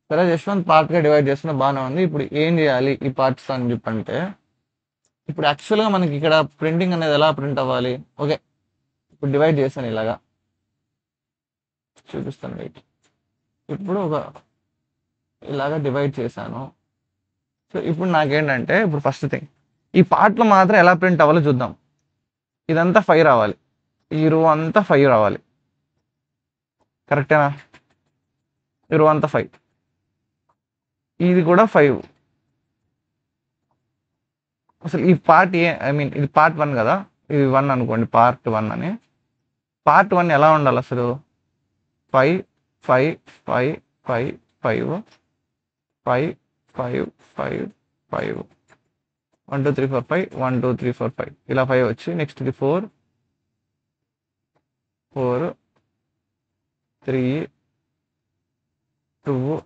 Speaker 1: సరే, యశ్వంత్ పార్ట్గా డివైడ్ చేసుకున్నా బాగానే ఉంది. ఇప్పుడు ఏం చేయాలి ఈ పార్ట్స్ అని చెప్పంటే, ఇప్పుడు యాక్చువల్గా మనకి ఇక్కడ ప్రింటింగ్ అనేది ఎలా ప్రింట్ అవ్వాలి? ఓకే, ఇప్పుడు డివైడ్ చేశాను ఇలాగా, చూపిస్తాను వెయిట్. ఇప్పుడు ఇలాగా డివైడ్ చేశాను. సో ఇప్పుడు నాకేంటంటే, ఇప్పుడు ఫస్ట్ థింగ్ ఈ పార్ట్లో మాత్రం ఎలా ప్రింట్ అవ్వాలో చూద్దాం. ఇదంతా 5 రావాలి, ఈ రో అంతా 5 రావాలి, కరెక్టేనా? ఈ రో అంతా 5, ఇది కూడా 5. అసలు ఈ పార్ట్ ఇది పార్ట్ 1 కదా, ఇది 1 అనుకోండి, పార్ట్ 1 అని. పార్ట్ 1 ఎలా ఉండాలి అసలు? 5 5 5 5 5 5 5 5 5 1 2 3 4 5 1 2 3 4 5 ఇలా 5 వచ్చి నెక్స్ట్ ఇది 4 4 3 2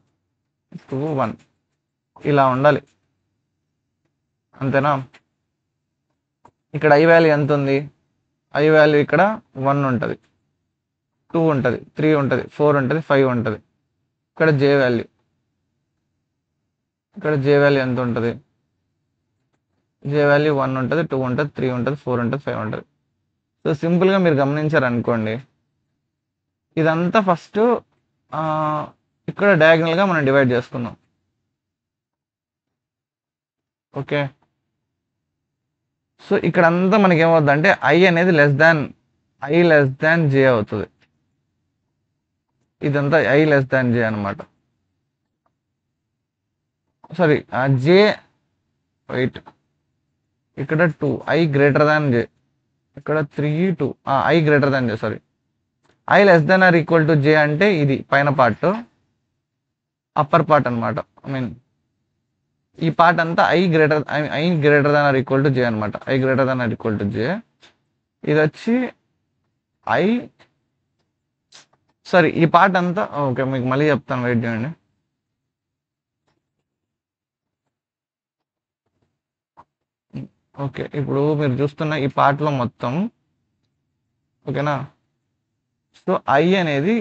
Speaker 1: 2 1 ఇలా ఉండాలి, అంతేనా? ఇక్కడ ఐ వాల్యూ ఎంత ఉంది? ఐ వాల్యూ ఇక్కడ 1 ఉంటుంది, 2 ఉంటుంది, 3 ఉంటుంది, 4 ఉంటుంది, 5 ఉంటుంది. ఇక్కడ జే వాల్యూ ఎంత ఉంటుంది? జే వాల్యూ 1 ఉంటుంది, 2 ఉంటుంది, 3 ఉంటుంది, 4 ఉంటుంది, 5 ఉంటుంది. సో సింపుల్గా మీరు గమనించారనుకోండి, ఇదంతా ఫస్ట్ ఇక్కడ డయాగ్నల్గా మనం డివైడ్ చేసుకుందాం. ఓకే, సో ఇక్కడ అంతా మనకి ఏమవుతుంది అంటే ఐ అనేది లెస్ దాన్ జే అవుతుంది. ఇదంతా ఐ లెస్ దాన్ జే అనమాట. సారీ, జే వెయిట్ ఇక్కడ 2 ఐ గ్రేటర్ దాన్ జే, ఇక్కడ 3 2 I greater than J, sorry I less than or equal to J అంటే ఇది పైన పార్ట్, అప్పర్ పార్ట్ అనమాట. ఐ మీన్ ఈ పార్ట్ అంతా I greater than or equal to J అనమాట. I greater than or equal to J. ఇది వచ్చి I sorry ఈ పార్ట్ అంతా ఓకే, మీకు మళ్ళీ చెప్తాను, వెయిట్ చేయండి. ఓకే, ఇప్పుడు మీరు చూస్తున్న ఈ పార్ట్లో మొత్తం ఓకేనా. సో ఐ అనేది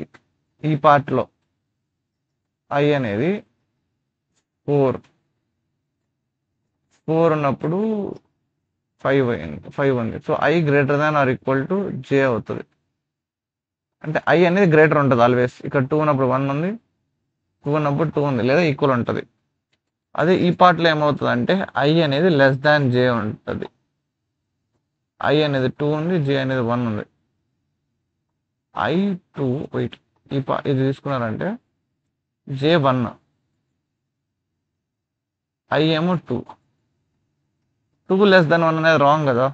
Speaker 1: ఈ పార్ట్లో ఐ అనేది 4 ఉన్నప్పుడు 5 ఉంది. So I greater than or equal to జే అవుతుంది. అంటే ఐ అనేది గ్రేటర్ ఉంటుంది ఆల్వేస్. ఇక్కడ 2 ఉన్నప్పుడు 1 ఉంది, 2 ఉన్నప్పుడు 2 ఉంది, లేదా ఈక్వల్ ఉంటుంది. అదే ఈ పార్ట్లో ఏమవుతుంది అంటే ఐ అనేది లెస్ దాన్ జే ఉంటుంది. ఐ అనేది 2 ఉంది, జే అనేది 1 ఉంది. ఐ 2 వెయిట్ ఇది తీసుకున్నారంటే జే 1, ఐ ఏమో 2 లెస్ దాన్ 1 అనేది రాంగ్ కదా.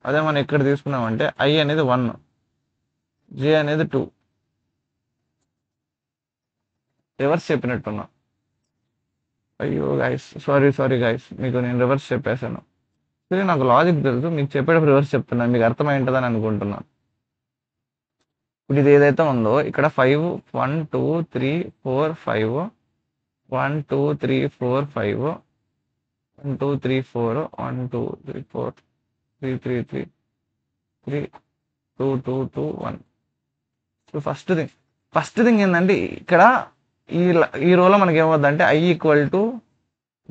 Speaker 1: అదే మనం ఇక్కడ తీసుకున్నామంటే ఐ అనేది 1, జే అనేది 2. రివర్స్ చెప్పినట్టున్నా. అయ్యో గైస్, సారీ గైస్, మీకు నేను రివర్స్ చెప్పేశాను. సరే, నాకు లాజిక్ తెలుసు, మీకు చెప్పేటప్పుడు రివర్స్ చెప్తున్నాను, మీకు అర్థమైంటుందని అనుకుంటున్నాను. ఇప్పుడు ఇది ఏదైతే ఉందో ఇక్కడ 5 1 2 3 4 5 1 2 3 4 5 1 2 3 4 1 2 3 4 3 3 3 3 2 2 2 1. సో ఫస్ట్ థింగ్ ఏంటంటే ఇక్కడ ఈ రోలో మనకి ఏమవుద్ది అంటే ఐ ఈక్వల్ టు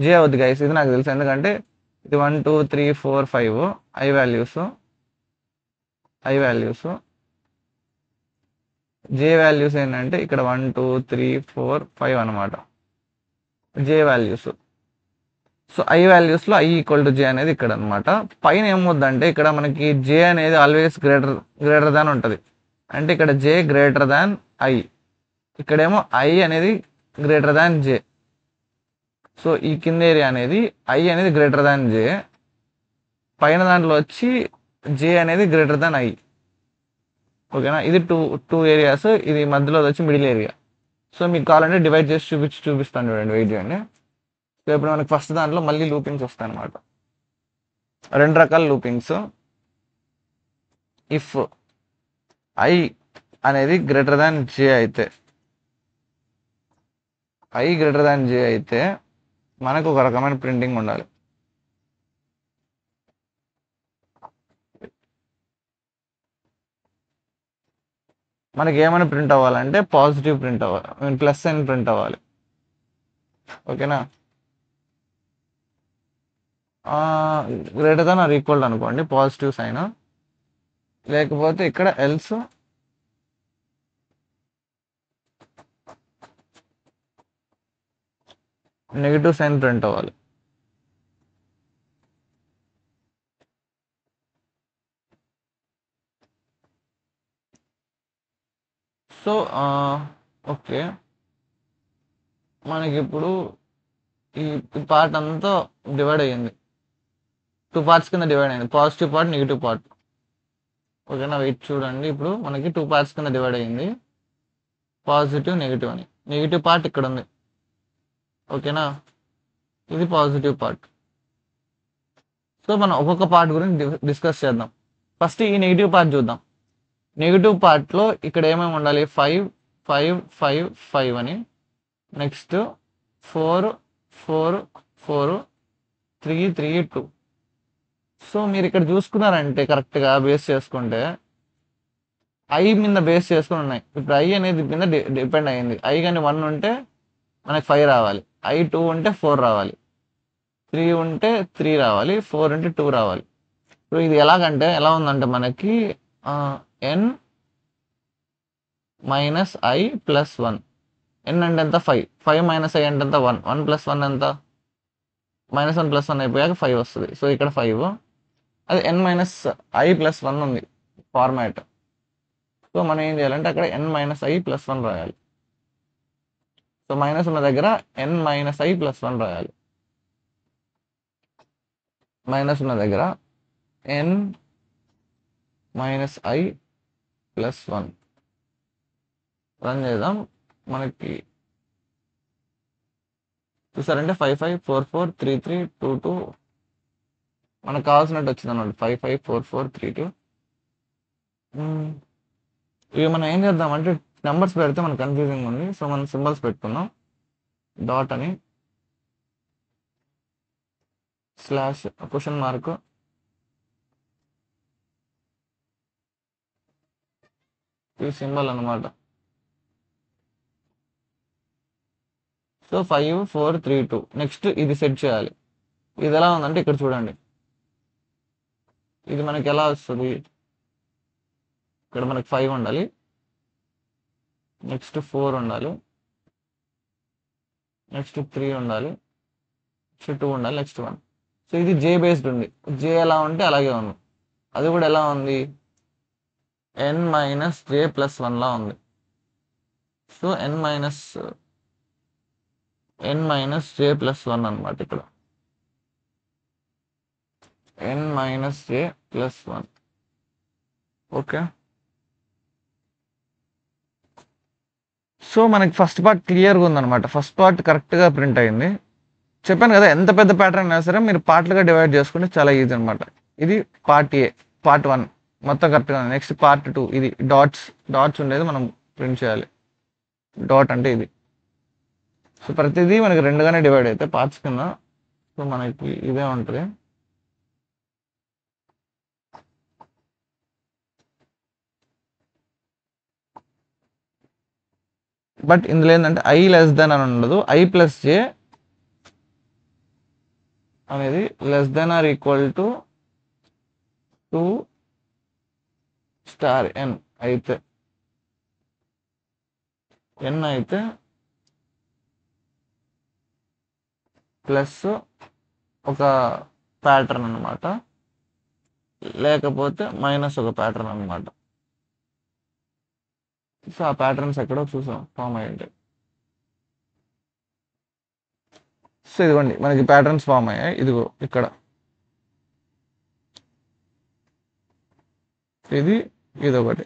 Speaker 1: జే అవుద్ది గైస్. ఇది నాకు తెలుసు, ఎందుకంటే ఇది 1 2 3 4 5 ఐ వాల్యూస్, జే వాల్యూస్ ఏంటంటే ఇక్కడ 1 2 3 4 5 అనమాట జే వాల్యూస్. సో ఐ వాల్యూస్లో ఐ ఈక్వల్ టు జే అనేది ఇక్కడ అనమాట. పైన ఏమవుద్దంటే ఇక్కడ మనకి జే అనేది ఆల్వేస్ గ్రేటర్ దాన్ ఉంటుంది. అంటే ఇక్కడ జే గ్రేటర్ దాన్ ఐ, ఇక్కడేమో ఐ అనేది గ్రేటర్ దాన్ జే. సో ఈ కింద ఏరియా అనేది ఐ అనేది గ్రేటర్ దాన్ జే, పైన దాంట్లో వచ్చి జే అనేది గ్రేటర్ దాన్ ఐ. ఓకేనా, ఇది టూ ఏరియాస్, ఇది మధ్యలో వచ్చి మిడిల్ ఏరియా. సో మీకు కావాలంటే డివైడ్ చేసి చూపిస్తాను చూడండి, వెయిట్ చేయండి. సో ఇప్పుడు మనకి ఫస్ట్ దాంట్లో మళ్ళీ లూపింగ్స్ వస్తాయి అనమాట, 2 రకాల లూపింగ్స్. ఇఫ్ ఐ అనేది గ్రేటర్ దాన్ జే అయితే, ఐ గ్రేటర్ దాన్ జే అయితే మనకు ఒక రకమైన ప్రింటింగ్ ఉండాలి. మనకి ఏమైనా ప్రింట్ అవ్వాలంటే పాజిటివ్ ప్రింట్ అవ్వాలి, I mean plus sign print అవ్వాలి. ఓకేనా, గ్రేటర్ దాన్ ఆర్ ఈక్వల్ అనుకోండి పాజిటివ్ సైన్, లేకపోతే ఇక్కడ ఎల్స్ నెగిటివ్ సైన్ ప్రింట్ అవ్వాలి. సో ఓకే, మనకి ఇప్పుడు ఈ పార్ట్ అంతా డివైడ్ అయ్యింది, 2 పార్ట్స్ కింద డివైడ్ అయింది, పాజిటివ్ పార్ట్ నెగిటివ్ పార్ట్. ఓకేనా, వెయిట్ చూడండి, ఇప్పుడు మనకి 2 పార్ట్స్ కింద డివైడ్ అయ్యింది, పాజిటివ్ నెగిటివ్ అని. నెగిటివ్ పార్ట్ ఇక్కడ ఉంది. ఓకేనా, ఇది పాజిటివ్ పార్ట్. సో మనం ఒక్కొక్క పార్ట్ గురించి డిస్కస్ చేద్దాం. ఫస్ట్ ఈ నెగిటివ్ పార్ట్ చూద్దాం. నెగిటివ్ పార్ట్లో ఇక్కడ ఏమేమి ఉండాలి, 5 5 5 5 అని, నెక్స్ట్ 4 4 4 3 3 2. సో మీరు ఇక్కడ చూసుకున్నారంటే కరెక్ట్గా బేస్ చేసుకుంటే ఐ మీద బేస్ చేసుకుని ఉన్నాయి. ఇప్పుడు ఐ అనేది మీద డిపెండ్ అయ్యింది. ఐ కానీ 1 ఉంటే మనకి 5 రావాలి, ఐ 2 ఉంటే 4 రావాలి. 3 ఉంటే 3 రావాలి, 4 ఉంటే 2 రావాలి. సో ఇది ఎలా ఉందంటే మనకి ఎన్ మైనస్ ఐ ప్లస్ 1. ఎన్ అంటే ఎంత 5, 5 మైనస్ ఐ అంటే ఎంత 1, 1 ప్లస్ 1 ఎంత -1 ప్లస్ 1 అయిపోయాక 5 వస్తుంది. సో ఇక్కడ 5, అది ఎన్ మైనస్ ఐ ప్లస్ 1 ఉంది ఫార్మాట్. సో మనం ఏం చేయాలంటే అక్కడ ఎన్ మైనస్ ఐ ప్లస్ 1 రాయాలి. సో మైనస్ ఉన్న దగ్గర ఎన్ మైనస్ ఐ ప్లస్ 1 రాయాలి. మైనస్ ఉన్న దగ్గర ఎన్ మైనస్ ఐ ప్లస్ 1 రన్ చేద్దాం. మనకి చూసారంటే 5 5 4 4 3 3 2 2 మనకు కావాల్సినట్టు వచ్చింది అన్నమాట. 5 5 4 4 3 2. ఇవి మనం ఏం చేద్దామంటే నెంబర్స్ పెడితే మనకు కన్ఫ్యూజింగ్ ఉంది. సో మనం సింబల్స్ పెట్టుకున్నాం. డాట్ అని, స్లాష్, క్వశ్చన్ మార్క్, ఇది సింబల్ అనమాట. సో 5 4 3 2. నెక్స్ట్ ఇది సెట్ చేయాలి. ఇది ఎలా ఉందంటే ఇక్కడ చూడండి, ఇది మనకి ఎలా వస్తుంది, ఇక్కడ మనకి 5 ఉండాలి, నెక్స్ట్ 4 ఉండాలి, నెక్స్ట్ 3 ఉండాలి, నెక్స్ట్ 2 ఉండాలి, నెక్స్ట్ 1. సో ఇది జే బేస్డ్ ఉంది. జే ఎలా ఉంటే అలాగే ఉంది. అది కూడా ఎలా ఉంది, ఎన్ మైనస్ జే ప్లస్ 1 లా ఉంది. సో ఎన్ మైనస్ జే ప్లస్ 1 అనమాట. ఇక్కడ ఎన్ మైనస్ జే ప్లస్ 1. ఓకే, సో మనకి ఫస్ట్ పార్ట్ క్లియర్గా ఉందన్నమాట. ఫస్ట్ పార్ట్ కరెక్ట్గా ప్రింట్ అయింది. చెప్పాను కదా, ఎంత పెద్ద ప్యాటర్న్ అయినా సరే మీరు పార్ట్లుగా డివైడ్ చేసుకుంటే చాలా ఈజీ అనమాట. ఇది పార్ట్ ఏ, పార్ట్ 1 మొత్తం కరెక్ట్గా ఉంది. నెక్స్ట్ పార్ట్ 2, ఇది డాట్స్ ఉండేది మనం ప్రింట్ చేయాలి. డాట్ అంటే ఇది. సో ప్రతిదీ మనకి 2గానే డివైడ్ అయితే పార్ట్స్ కింద. సో మనకి ఇదే ఉంటుంది. బట్ ఇందులో ఏంటంటే ఐ లెస్ దెన్ అని ఉండదు. ఐ ప్లస్ జే అనేది less than or equal to 2 star N అయితే, ఎన్ అయితే ప్లస్ ఒక ప్యాటర్న్ అనమాట, లేకపోతే మైనస్ ఒక ప్యాటర్న్ అనమాట. సో ఆ ప్యాటర్న్స్ ఎక్కడో చూసాం ఫామ్ అయ్యింది. సో ఇదిగోండి మనకి ప్యాటర్న్స్ ఫామ్ అయ్యాయి. ఇదిగో ఇక్కడ ఇది ఒకటి.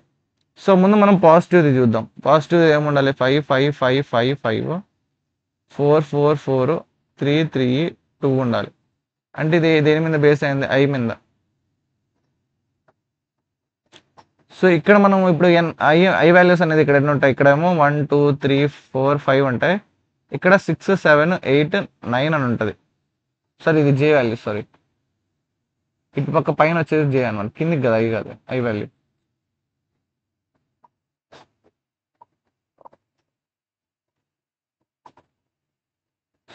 Speaker 1: సో ముందు మనం పాజిటివ్ది చూద్దాం. పాజిటివ్ ఏముండాలి, 5 5 5 5 5 4 4 4 3 3 2 ఉండాలి. అంటే ఇది దేని మీద బేస్ అయింది, ఐ మీద. సో ఇక్కడ మనం ఇప్పుడు ఐ వాల్యూస్ అనేది ఇక్కడ ఎన్ని ఉంటాయి, ఇక్కడేమో 1 2 3 4 5 ఉంటాయి. ఇక్కడ 6 7 8 9 అని ఉంటుంది. సార్ ఇది జే వాల్యూ, సారీ ఇటు పక్క పైన వచ్చేది జే అనమాట, కిందికి కదా ఐ కాదు, ఐ వాల్యూ.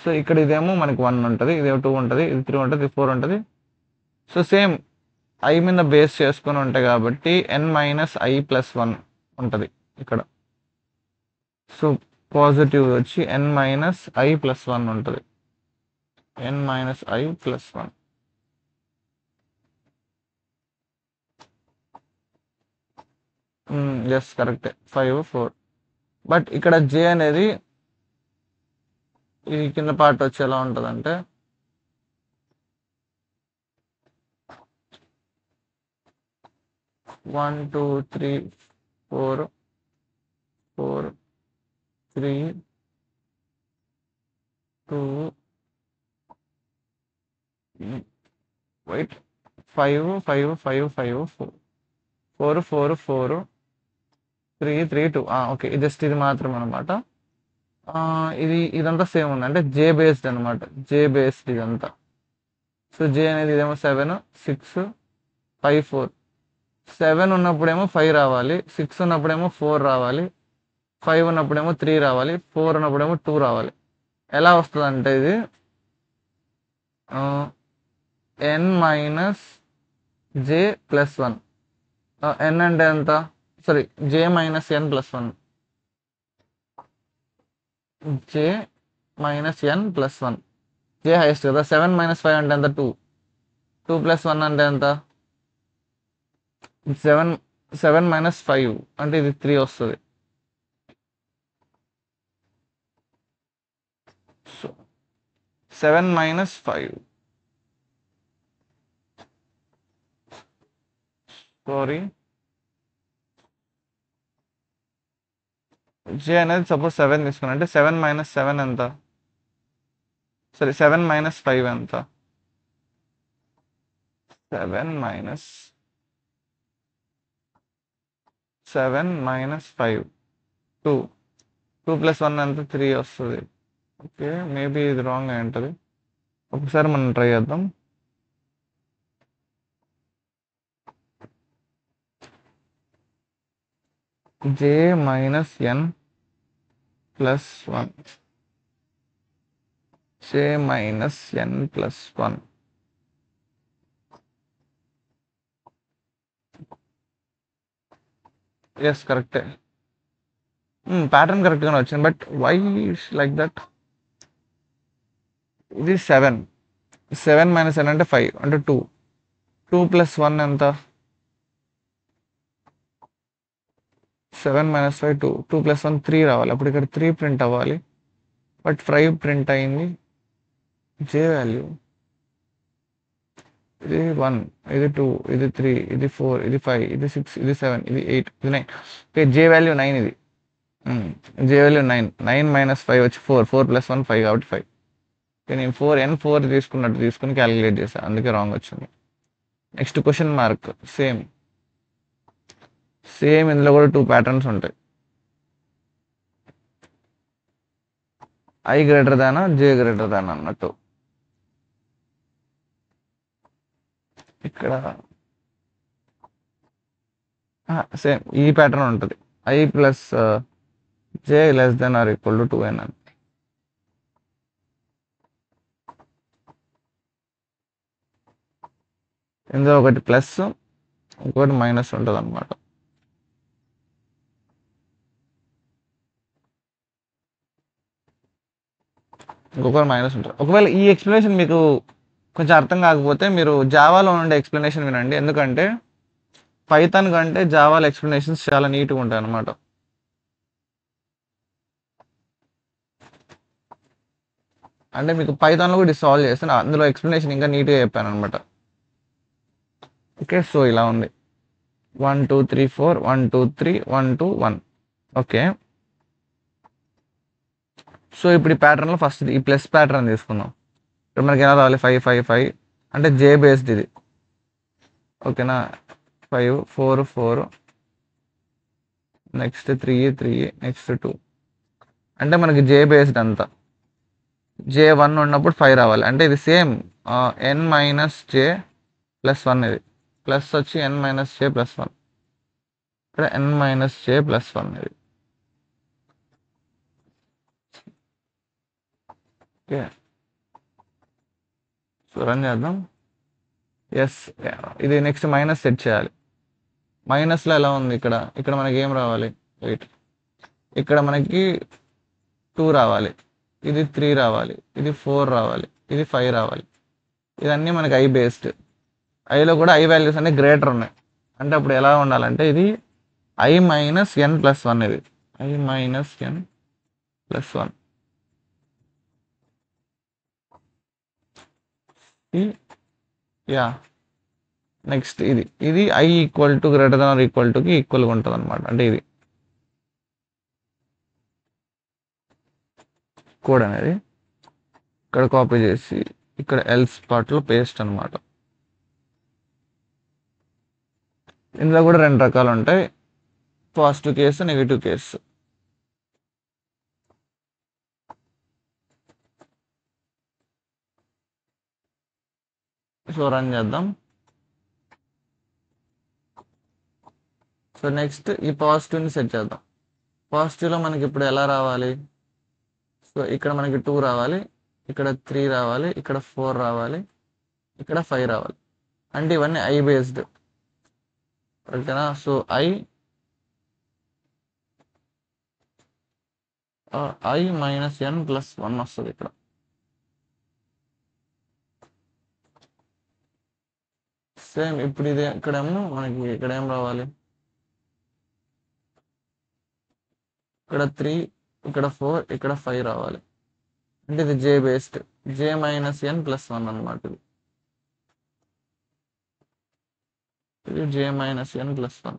Speaker 1: సో ఇక్కడ ఇదేమో మనకి 1 ఉంటుంది, ఇదేమో 2 ఉంటుంది, ఇది 3 ఉంటుంది, ఇది 4 ఉంటుంది. సో సేమ్ ఐ మీద బేస్ చేసుకొని ఉంటాయి కాబట్టి ఎన్ మైనస్ ఐ ప్లస్ 1 ఉంటుంది ఇక్కడ. సో పాజిటివ్ వచ్చి ఎన్ మైనస్ ఐ ప్లస్ 1 ఉంటుంది, ఎన్ మైనస్ ఐ ప్లస్ 1. ఎస్ కరెక్టే, 5 4. బట్ ఇక్కడ జే అనేది ఈ కింద పార్ట్ వచ్చి ఎలా ఉంటుందంటే, one two three four 3 2 wait 5 5 5 5 4 4 4 3 3 2. Okay, just ఇది మాత్రం అనమాట. ఇదంతా సేమ్ ఉంది, అంటే జే బేస్డ్ అనమాట, జే బేస్డ్ ఇదంతా. సో జే అనేది ఇదేమో 7 6 5 4. 7 ఉన్నప్పుడేమో 5 రావాలి, 6 ఉన్నప్పుడేమో 4 రావాలి, 5 ఉన్నప్పుడేమో 3 రావాలి, 4 ఉన్నప్పుడేమో 2 రావాలి. ఎలా వస్తుంది అంటే ఇది ఎన్ మైనస్ జే ప్లస్ వన్. ఎన్ అంటే ఎంత? సారీ, జే మైనస్ ఎన్ ప్లస్ వన్. జే మైనస్ ఎన్ ప్లస్ వన్. జే హైయెస్ట్ కదా. 7 మైనస్ 5 అంటే ఎంత? 2. 2 ప్లస్ 1 అంటే ఎంత? 7. 7 మైనస్ 5 అంటే ఇది 3 వస్తుంది. సో 7 మైనస్ 5, సారీ, జే అనేది సపోజ్ 7 తీసుకున్నా అంటే 7 మైనస్ 7 ఎంత? సరే, 7 మైనస్ 5 ఎంత? 7 మైనస్ 5 2. 2 ప్లస్ 1 ఎంత? 3 వస్తుంది. ఓకే, మేబీ ఇది రాంగ్ అయి ఉంటుంది. ఒకసారి మనం ట్రై చేద్దాం. జే మైనస్ ఎన్ ప్లస్ 1. జే మైనస్ ఎన్ ప్లస్ 1. ఎస్, కరెక్టే. ప్యాటర్న్ కరెక్ట్గానే వచ్చింది, బట్ వై లైక్ దట్? ఇది 7. 7 మైనస్ ఎన్ అంటే 5 అంటే 2. 2 ప్లస్ 1 ఎంత? 7 మైనస్ 5 2. 2 ప్లస్ 1 3 రావాలి. అప్పుడు ఇక్కడ 3 ప్రింట్ అవ్వాలి, బట్ 5 ప్రింట్ అయింది. జే వాల్యూ ఇది 1, ఇది 2, ఇది 3, ఇది 4, ఇది 5, ఇది 6, ఇది 7, ఇది 8, ఇది 9. ఓకే, జే వాల్యూ 9 ఇది. జే వాల్యూ 9. 9 మైనస్ 5 వచ్చి 4. 4 ప్లస్ 1 5 కాబట్టి 5. ఓకే, నేను 4 తీసుకున్నట్టు తీసుకుని క్యాలిక్యులేట్ చేశాను, అందుకే రాంగ్ వచ్చింది. Next question mark. సేమ్ ఇందులో కూడా 2 ప్యాటర్న్స్ ఉంటాయి. I greater than J greater than అన్నట్టు. ఇక్కడ సేమ్ ఈ ప్యాటర్న్ ఉంటుంది. I plus J less than or equal to 2n అని. ఇందులో ఒకటి ప్లస్, ఇంకొకటి మైనస్ ఉంటుంది అనమాట. ఇంకొకటి మైనస్ ఉంటుంది. ఒకవేళ ఈ ఎక్స్ప్లెనేషన్ మీకు కొంచెం అర్థం కాకపోతే మీరు జావాలో ఉండే ఎక్స్ప్లెనేషన్ వినండి, ఎందుకంటే పైథాన్ కంటే జావాలో ఎక్స్ప్లెనేషన్స్ చాలా నీట్గా ఉంటాయి అన్నమాట. అంటే మీకు పైథాన్లో కూడా సాల్వ్ చేస్తాను, అందులో ఎక్స్ప్లెనేషన్ ఇంకా నీట్గా చెప్పాను అనమాట. ఓకే, సో ఇలా ఉంది. 1 2 3 4 1 2 3 1 2 1. ఓకే, సో ఇప్పుడు ఈ ప్యాటర్న్లో ఫస్ట్ ఈ ప్లస్ ప్యాటర్న్ తీసుకుందాం. ఇప్పుడు మనకి ఎలా రావాలి? 5 5 5 అంటే జే బేస్డ్ ఇది. ఓకేనా? 5 4 4, నెక్స్ట్ 3 3, నెక్స్ట్ 2. అంటే మనకి జే బేస్డ్ అంతా. జే 1 ఉన్నప్పుడు 5 రావాలి. అంటే ఇది సేమ్ ఎన్ మైనస్ జే ప్లస్ 1. ఇది ప్లస్ వచ్చి ఎన్ మైనస్ జే ప్లస్ 1. ఇక్కడ ఎన్ మైనస్ జే ప్లస్ 1 ఇది. ఓకే, సో రన్ చేద్దాం. ఎస్, ఇది నెక్స్ట్ మైనస్ సెట్ చేయాలి. మైనస్లో ఎలా ఉంది? ఇక్కడ మనకి ఏం రావాలి? వెయిట్, ఇక్కడ మనకి 2 రావాలి, ఇది 3 రావాలి, ఇది 4 రావాలి, ఇది 5 రావాలి. ఇదన్నీ మనకి ఐ బేస్డ్. ఐలో కూడా ఐ వాల్యూస్ అన్ని గ్రేటర్ ఉన్నాయి. అంటే అప్పుడు ఎలా ఉండాలంటే ఇది ఐ మైనస్ ఎన్ ప్లస్ 1. ఇది I minus N plus 1. Yeah, next ఇది I equal to greater than or equal టుకి ఈక్వల్గా ఉంటుంది అనమాట. అంటే ఇది కోడ్ అనేది ఇక్కడ కాపీ చేసి ఇక్కడ ఎల్స్ పార్ట్లో పేస్ట్ అనమాట. ఇందులో కూడా 2 రకాలు ఉంటాయి, positive case, negative case. So run చేద్దాం. సో నెక్స్ట్ ఈ పాజిటివ్ని సెట్ చేద్దాం. పాజిటివ్లో మనకి ఇప్పుడు ఎలా రావాలి? సో ఇక్కడ మనకి 2 రావాలి, ఇక్కడ 3 రావాలి, ఇక్కడ 4 రావాలి, ఇక్కడ 5 రావాలి. అంటే ఇవన్నీ ఐ బేస్డ్, ఓకేనా. So I minus N plus 1 వస్తుంది ఇక్కడ. సేమ్ ఇప్పుడు ఇది ఇక్కడేమో మనకి ఇక్కడ ఏం రావాలి, ఇక్కడ 3, ఇక్కడ 4, ఇక్కడ 5 రావాలి. అంటే ఇది జే బేస్డ్, జే మైనస్ ఎన్ ప్లస్ 1 అనమాట. ఇది జే మైనస్ ఎన్ ప్లస్ 1.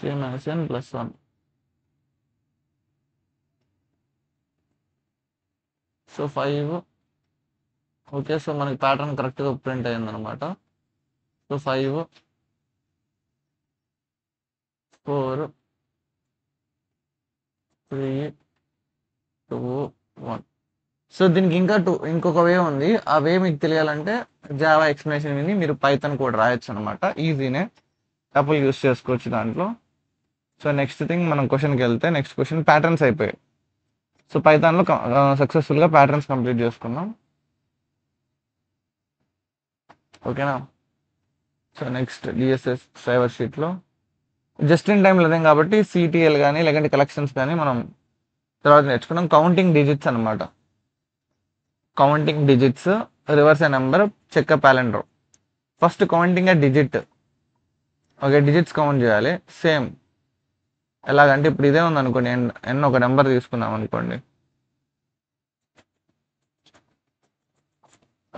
Speaker 1: జే minus N plus 1. So 5. Okay, so మనకి ప్యాటర్న్ కరెక్ట్గా ప్రింట్ అయిందనమాట. సో 5, 4, 3, 2, 1. సో దీనికి ఇంకొక వే ఉంది. ఆ వే మీకు తెలియాలంటే జావా ఎక్స్ప్లెనేషన్ విని మీరు పైథాన్ కోడ్ రాయొచ్చు అనమాట. ఈజీనే, టపుల్ యూస్ చేసుకోవచ్చు దాంట్లో. సో నెక్స్ట్ థింగ్ మనం క్వశ్చన్కి వెళ్తే, నెక్స్ట్ క్వశ్చన్ ప్యాటర్న్స్ అయిపోయాయి. సో పైథాన్లో సక్సెస్ఫుల్గా ప్యాటర్న్స్ కంప్లీట్ చేసుకున్నాం, ఓకేనా. సో నెక్స్ట్ డిఎస్ఎస్ డ్రైవర్ షీట్లో జస్ట్ ఇన్ టైం లేదేం కాబట్టి సిటిఎల్ కానీ లేదంటే కలెక్షన్స్ కానీ మనం తర్వాత నేర్చుకున్నాం. కౌంటింగ్ డిజిట్స్ అనమాట. కౌంటింగ్ డిజిట్స్, రివర్స్ ఏ నెంబర్, చెక్ అ ప్యాలెండర్. ఫస్ట్ కౌంటింగ్ ఏ డిజిట్, ఓకే, డిజిట్స్ కౌంట్ చేయాలి. సేమ్ ఎలాగంటే ఇప్పుడు ఇదే ఉంది అనుకోండి, ఎన్ ఒక నెంబర్ తీసుకున్నాం అనుకోండి,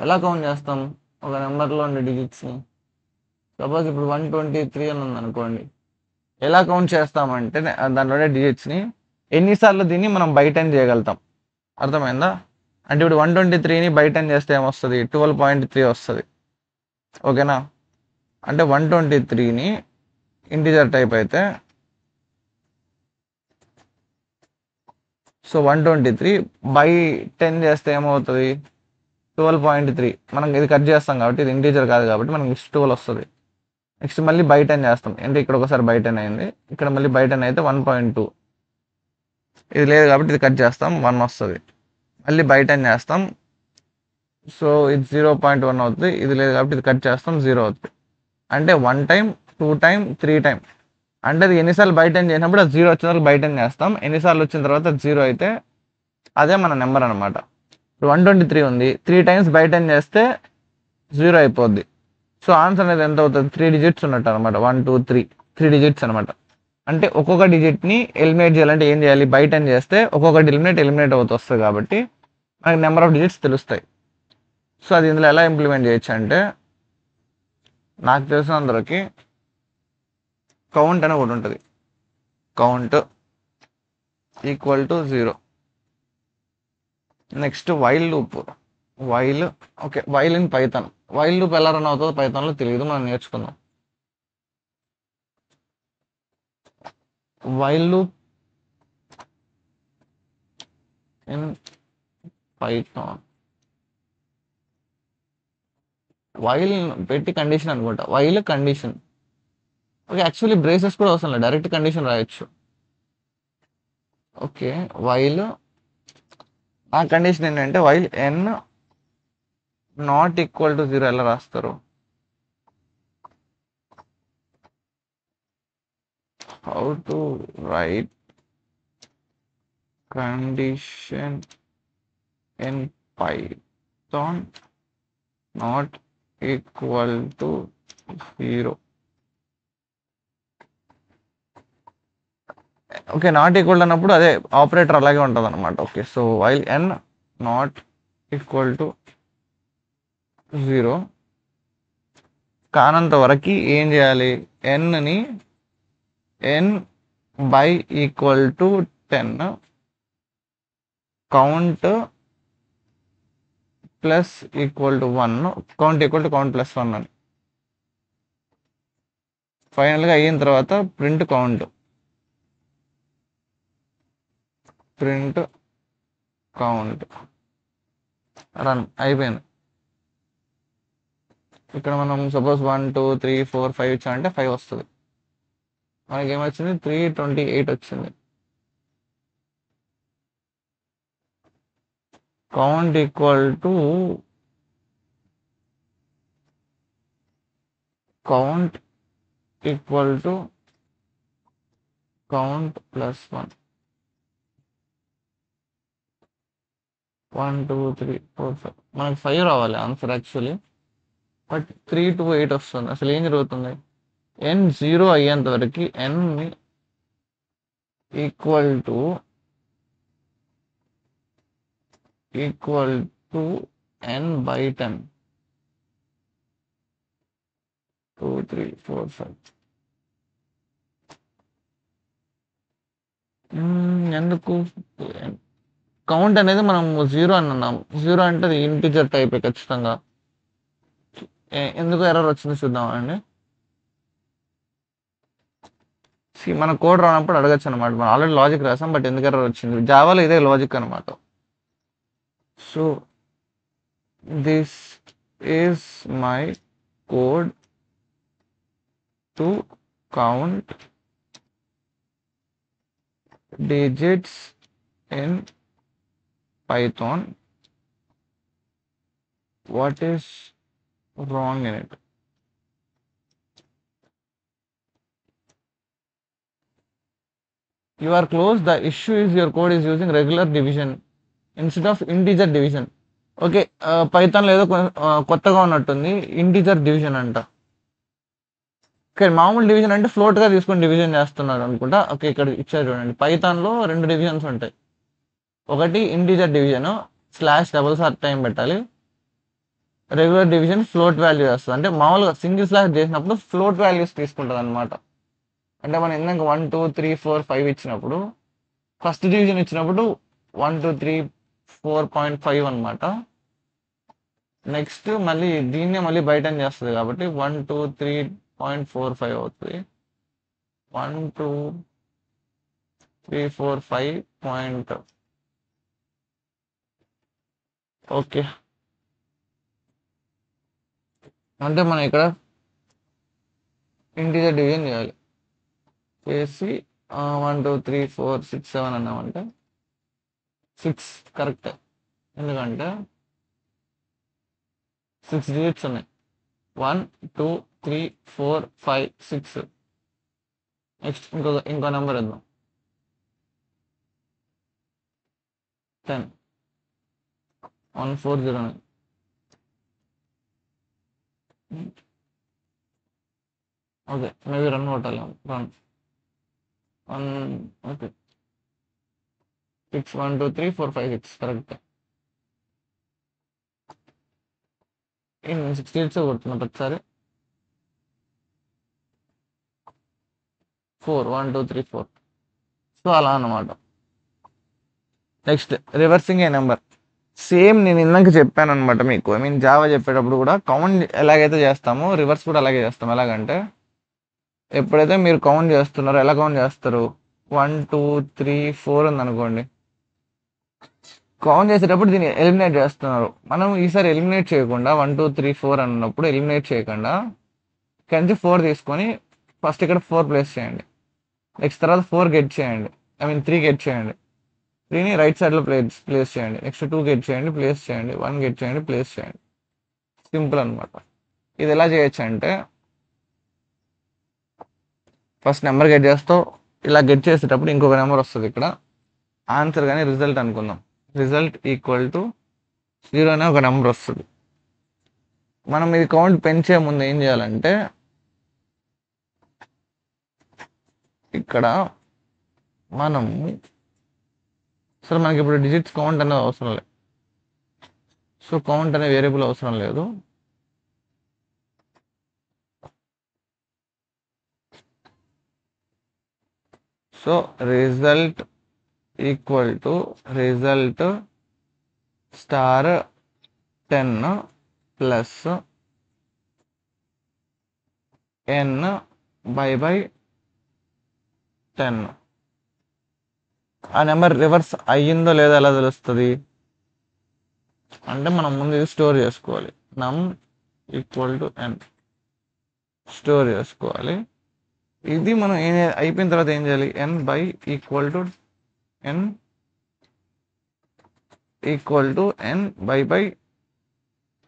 Speaker 1: ఎలా కౌంట్ చేస్తాం ఒక నెంబర్లో ఉండే డిజిట్స్ని. సపోజ్ ఇప్పుడు 123 అని ఉంది అనుకోండి, ఎలా కౌంట్ చేస్తామంటే దాంట్లోనే డిజిట్స్ని ఎన్నిసార్లు దీన్ని మనం బై 10 చేయగలుగుతాం, అర్థమైందా. అంటే ఇప్పుడు 123ని బై 10 చేస్తే ఏమొస్తుంది, 12.3 వస్తుంది, ఓకేనా. అంటే 123ని ఇంటిజర్ టైప్ అయితే, సో 123 బై 10 చేస్తే ఏమవుతుంది, 12.3. మనం ఇది కట్ చేస్తాం కాబట్టి ఇది ఇంటీజర్ కాదు కాబట్టి మనకి 12 వస్తుంది. నెక్స్ట్ మళ్ళీ బై 10 చేస్తాం, అంటే ఇక్కడ ఒకసారి బై 10 అయింది, ఇక్కడ మళ్ళీ బై 10 అయితే 1.2. ఇది లేదు కాబట్టి ఇది కట్ చేస్తాం, 1 వస్తుంది. మళ్ళీ బై 10 చేస్తాం, సో ఇది 0.1 అవుతుంది. ఇది లేదు కాబట్టి ఇది కట్ చేస్తాం, 0 అవుతుంది. అంటే 1 టైం, 2 టైం, 3 టైం. అంటే అది ఎన్నిసార్లు బై 10 చేసినప్పుడు అది 0 వచ్చిన వరకు బై 10 చేస్తాం. ఎన్నిసార్లు వచ్చిన తర్వాత 0 అయితే అదే మన నెంబర్ అనమాట. ఇప్పుడు 123 ఉంది, 3 టైమ్స్ బై 10 చేస్తే 0 అయిపోద్ది. సో ఆన్సర్ అనేది ఎంత అవుతుంది, 3 డిజిట్స్ ఉన్నట్టు అనమాట. 1, 2, 3 డిజిట్స్ అనమాట. అంటే ఒక్కొక్క డిజిట్ని ఎలిమినేట్ చేయాలంటే ఏం చేయాలి, బై 10 చేస్తే ఒక్కొక్కటి ఎలిమినేట్ అవుతూ వస్తుంది కాబట్టి మనకి నెంబర్ ఆఫ్ డిజిట్స్ తెలుస్తాయి. సో అది ఇందులో ఎలా ఇంప్లిమెంట్ చేయొచ్చు అంటే, నాకు తెలిసినందరికి కౌంట్ అని ఒకటి ఉంటుంది. Count equal to 0. Next while loop, okay, while in Python. While loop ఎలా రన్ అవుతుందో పైథాన్లో తెలియదు, మనం నేర్చుకుందాం. While loop in Python, while పెట్టి కండిషన్ అనుకుంటా, while condition. Okay, actually braces కూడా అవసరం లేదు, డైరెక్ట్ కండిషన్ రాయొచ్చు. ఓకే, వైల్ ఆ కండిషన్ ఏంటంటే while N not equal to 0 ఎలా రాస్తారు, how to write condition in Python not equal to 0. Okay, not equal అన్నప్పుడు అదే ఆపరేటర్ అలాగే ఉంటుంది అనమాట. Okay, so while N not equal to 0 కానంత వరకు ఏం చేయాలి, ఎన్ని N by equal to 10 count plus equal to 1, count equal to count plus 1 అని. ఫైనల్గా అయిన తర్వాత ప్రింట్ కౌంట్ రన్ అయిపోయింది. ఇక్కడ మనం సపోజ్ 1 2 3 4 5 ఇచ్చామంటే 5 వస్తుంది. మనకి ఏమొచ్చింది 328 వచ్చింది. Count equal to count equal to count plus 1 1 2 3 4 5 మనకి 5 రావాలి ఆన్సర్ యాక్చువల్లీ, బట్ 328 వస్తుంది. అసలు ఏం జరుగుతుంది? n 0 అయ్యేంత వరకు n equal to n by 10 2 3 4 5. ఎందుకు కౌంట్ అనేది మనం 0 అని అన్నాం. 0 అంటే అది ఇంటిజర్ టైప్ ఖచ్చితంగా. ఎందుకు ఎర్రర్ వచ్చింది చూద్దామండి. మన కోడ్ రానప్పుడు అడగచ్చు అనమాట. మనం ఆల్రెడీ లాజిక్ రాసాం, బట్ ఎందుకు ఎర్రర్ వచ్చింది? జావాలో ఇదే లాజిక్ అనమాట. So this is my code to count digits in Python. What is wrong in it? You are close. The issue is your code is using regular division instead of integer division. ఓకే, పైథాన్లో ఏదో కొత్తగా ఉన్నట్టుంది, integer division అంట. ఓకే, మామూలు division అంటే ఫ్లోట్గా తీసుకొని డివిజన్ చేస్తున్నారు అనుకుంటా. ఓకే, ఇక్కడ ఇచ్చారు చూడండి, పైథాన్లో 2 డివిజన్స్ ఉంటాయి. ఒకటి ఇంటీజర్ డివిజన్ /" టైం పెట్టాలి. రెగ్యులర్ డివిజన్ ఫ్లోట్ వాల్యూ వస్తుంది. అంటే మామూలుగా సింగిల్ స్లాష్ చేసినప్పుడు ఫ్లోట్ వాల్యూస్ తీసుకుంటుంది అనమాట. అంటే మనం ఇందాక 1 2 3 4 5 ఇచ్చినప్పుడు, ఫస్ట్ డివిజన్ ఇచ్చినప్పుడు 1 2 3 4.5 అనమాట. నెక్స్ట్ మళ్ళీ దీన్నే మళ్ళీ బయట చేస్తుంది కాబట్టి 1 2 3.45 అవుతుంది. 1 2 3 4 5 పాయింట్. ఓకే, అంటే మనం ఇక్కడ ఇంటీజర్ డివిజన్ చేయాలి. చేసి 1 2 3 4 6 7 అన్నామంటే 6 కరెక్ట్. ఎందుకంటే 6 డిజిట్స్ ఉన్నాయి. 1 2 3 4 5 6. నెక్స్ట్ ఇంకో నెంబర్ ఇద్దాం, 10 1409. ఓకే, మేబీ రన్ కొట్టాలి. Run 1 okay 6 1 2 3 4 5 6 correct. 6 డిజిట్స్ కొడుతున్నా ప్రతిసారి. 4 1 2 3 4. సో అలా అన్నమాట. నెక్స్ట్ రివర్సింగ్ ఏ నెంబర్. సేమ్ నేను ఇందాక చెప్పాను అనమాట మీకు. ఐ మీన్ జావా చెప్పేటప్పుడు కూడా కౌంట్ ఎలాగైతే చేస్తామో రివర్స్ కూడా అలాగే చేస్తాం. ఎలాగంటే ఎప్పుడైతే మీరు కౌంట్ చేస్తున్నారో ఎలా కౌంట్ చేస్తారు? 1 2 3 4 ఉంది అనుకోండి. కౌంట్ చేసేటప్పుడు దీన్ని ఎలిమినేట్ చేస్తున్నారు. మనం ఈసారి ఎలిమినేట్ చేయకుండా 1 2 3 4 అన్నప్పుడు ఎలిమినేట్ చేయకుండా ఇక్కడ నుంచి 4 తీసుకొని ఫస్ట్ ఇక్కడ 4 ప్లేస్ చేయండి. నెక్స్ట్ తర్వాత 4 గెట్ చేయండి. ఐ మీన్ 3 గెట్ చేయండి. 3ని రైట్ సైడ్లో ప్లేస్ చేయండి. నెక్స్ట్ 2 గెట్ చేయండి, ప్లేస్ చేయండి. 1 గెట్ చేయండి, ప్లేస్ చేయండి. సింపుల్ అనమాట. ఇది ఎలా చేయొచ్చు అంటే, ఫస్ట్ నెంబర్ గెట్ చేస్తావు. ఇలా గెట్ చేసేటప్పుడు ఇంకొక నెంబర్ వస్తుంది ఇక్కడ. ఆన్సర్ కానీ రిజల్ట్ అనుకుందాం. రిజల్ట్ ఈక్వల్ టు 0 అనే ఒక నెంబర్ వస్తుంది. మనం ఇది కౌంట్ పెంచే ముందు ఏం చేయాలంటే, ఇక్కడ మనం సరే మనకి ఇప్పుడు డిజిట్స్ కౌంట్ అనేది అవసరం లేదు. సో కౌంట్ అనే వేరియబుల్ అవసరం లేదు. So result equal to result star 10 plus n by 10. ఆ నెంబర్ రివర్స్ అయ్యిందో లేదో ఎలా తెలుస్తుంది అంటే మనం ముందు ఇది స్టోర్ చేసుకోవాలి. నమ్ ఈక్వల్ టు ఎన్ స్టోర్ చేసుకోవాలి. ఇది మనం అయిపోయిన తర్వాత ఏం చేయాలి, N by equal to N equal to N by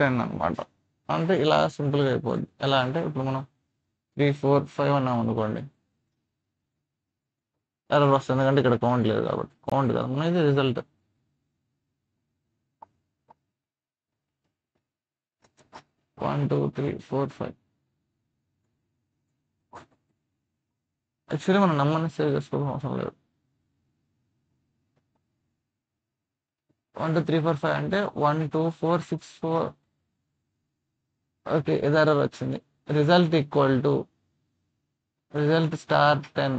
Speaker 1: 10 అనమాట. అంటే ఇలా సింపుల్గా అయిపోద్ది. ఎలా అంటే ఇప్పుడు మనం 3 4 5 అన్నాం అనుకోండి, ఎర్రర్ వస్తుంది ఎందుకంటే ఇక్కడ కౌంట్ లేదు కాబట్టి. కౌంట్ కదా మన ఇది రిజల్ట్. 1 2 3 4 5. యాక్చువల్లీ మనం నెంబర్ని సేవ్ చేసుకోవాల్సిన అవసరం లేదు. 1 2 3 4 5 అంటే 1 2 4 6 4. ఓకే, ఇది ఎర్రర్ వచ్చింది. Result equal to result star 10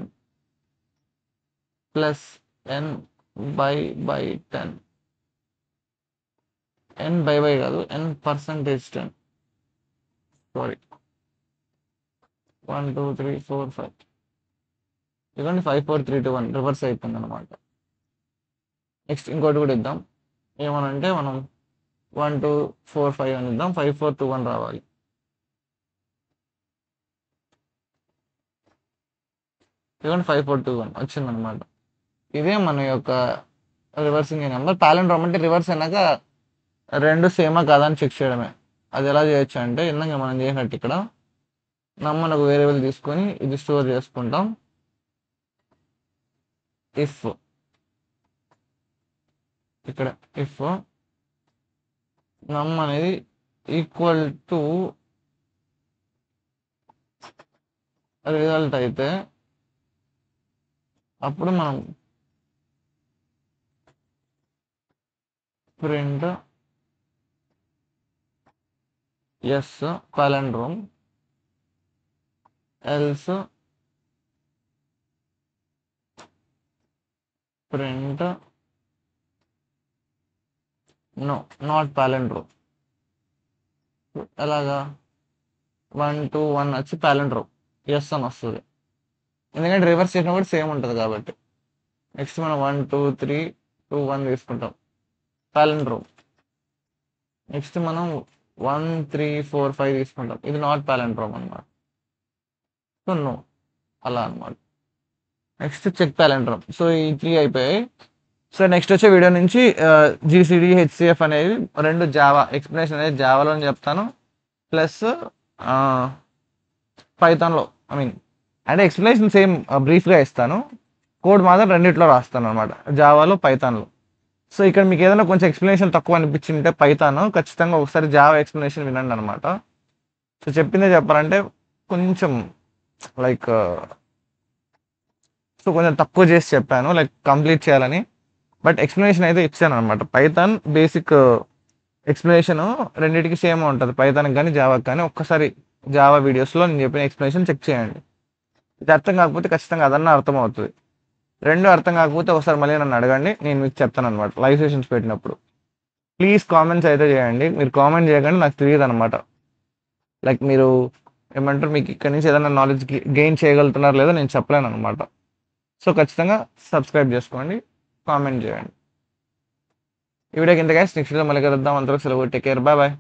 Speaker 1: plus N by 10. N by కాదు, ఎన్ పర్సంటేజ్ 10. సారీ, 1 2 3 4 5. ఇదిగోండి 5 4 3 2 1 రివర్స్ అయిపోయింది అనమాట. నెక్స్ట్ ఇంకోటి కూడా ఇద్దాం. ఏమనంటే మనం 1 2 4 5 అని ఇద్దాం. 5 4 2 1 రావాలి. ఇదిగోండి 5 4 2 1 వచ్చిందనమాట. ఇదే మన యొక్క రివర్సింగ్ నెంబర్. పాలిండ్రోమ్ అంటే రివర్స్ అయినాక రెండు సేమా కాదా అని చెక్ చేయడమే. అది ఎలా చేయొచ్చు అంటే ఇందాక మనం చేసినట్టు ఇక్కడ మనకు వేరియబుల్ తీసుకొని ఇది స్టోర్ చేసుకుంటాం. ఇఫ్ ఇక్కడ ఇఫ్ నమ్ అనేది ఈక్వల్ టు రిజల్ట్ అయితే అప్పుడు మనం print yes palindrome else print no not palindrome. ఎలాగా 1 2 1 వచ్చి పాలిండ్రోమ్ ఎస్ అని వస్తుంది, ఎందుకంటే రివర్స్ చేసినా కూడా సేమ్ ఉంటుంది కాబట్టి. నెక్స్ట్ మనం 1 2 3 2 1 తీసుకుంటాం పాలిండ్రోమ్. నెక్స్ట్ మనం 1 3 4 5 తీసుకుంటాం, ఇది నాట్ పాలిండ్రోమ్ అనమాట. సో నో అలా అనమాట. Next check palindrome. సో ఈ 3 అయిపోయాయి. సో నెక్స్ట్ వచ్చే వీడియో నుంచి జీసీడీ హెచ్సిఎఫ్ అనేవి రెండు జావా ఎక్స్ప్లెనేషన్ అనేది జావాలో చెప్తాను, ప్లస్ పైథాన్లో. అంటే ఎక్స్ప్లెనేషన్ సేమ్ బ్రీఫ్గా ఇస్తాను, కోడ్ మాత్రం రెండిట్లో రాస్తాను అనమాట, జావాలో పైథాన్లో. సో ఇక్కడ మీకు ఏదైనా కొంచెం ఎక్స్ప్లెనేషన్ తక్కువ అనిపించింటే పైథాన్ ఖచ్చితంగా ఒకసారి జావా ఎక్స్ప్లెనేషన్ వినండి అనమాట. సో చెప్పిందే చెప్పాలంటే కొంచెం లైక్ సో కొంచెం తక్కువ చేసి చెప్పాను, లైక్ కంప్లీట్ చేయాలని. బట్ ఎక్స్ప్లెనేషన్ అయితే ఇచ్చాను అనమాట. పైథాన్ బేసిక్ ఎక్స్ప్లెనేషన్ రెండింటికి సేమ్ ఉంటుంది, పైథాన్కి కానీ జావాకి కానీ. ఒక్కసారి జావా వీడియోస్లో నేను చెప్పిన ఎక్స్ప్లెనేషన్ చెక్ చేయండి. ఇది అర్థం కాకపోతే ఖచ్చితంగా అదన్నా అర్థం అవుతుంది. రెండు అర్థం కాకపోతే ఒకసారి మళ్ళీ నన్ను అడగండి, నేను మీకు చెప్తాను అనమాట లైవ్ సెషన్స్ పెట్టినప్పుడు. ప్లీజ్ కామెంట్స్ అయితే చేయండి. మీరు కామెంట్ చేయకండి నాకు తెలియదు అనమాట. లైక్ మీరు ఏమంటారు, మీకు ఇక్కడ నుంచి ఏదైనా నాలెడ్జ్ గెయిన్ చేయగలుగుతున్నారు లేదో నేను చెప్పలేను అనమాట. సో ఖచ్చితంగా సబ్స్క్రైబ్ చేసుకోండి, కామెంట్ చేయండి. ఈ వీడియోకి ఇంత గైస్, నెక్స్ట్ వీడియో మళ్ళీ కలుద్దాం. అంతవరకు సెలవు, టేక్ కేర్, బాయ్ బాయ్.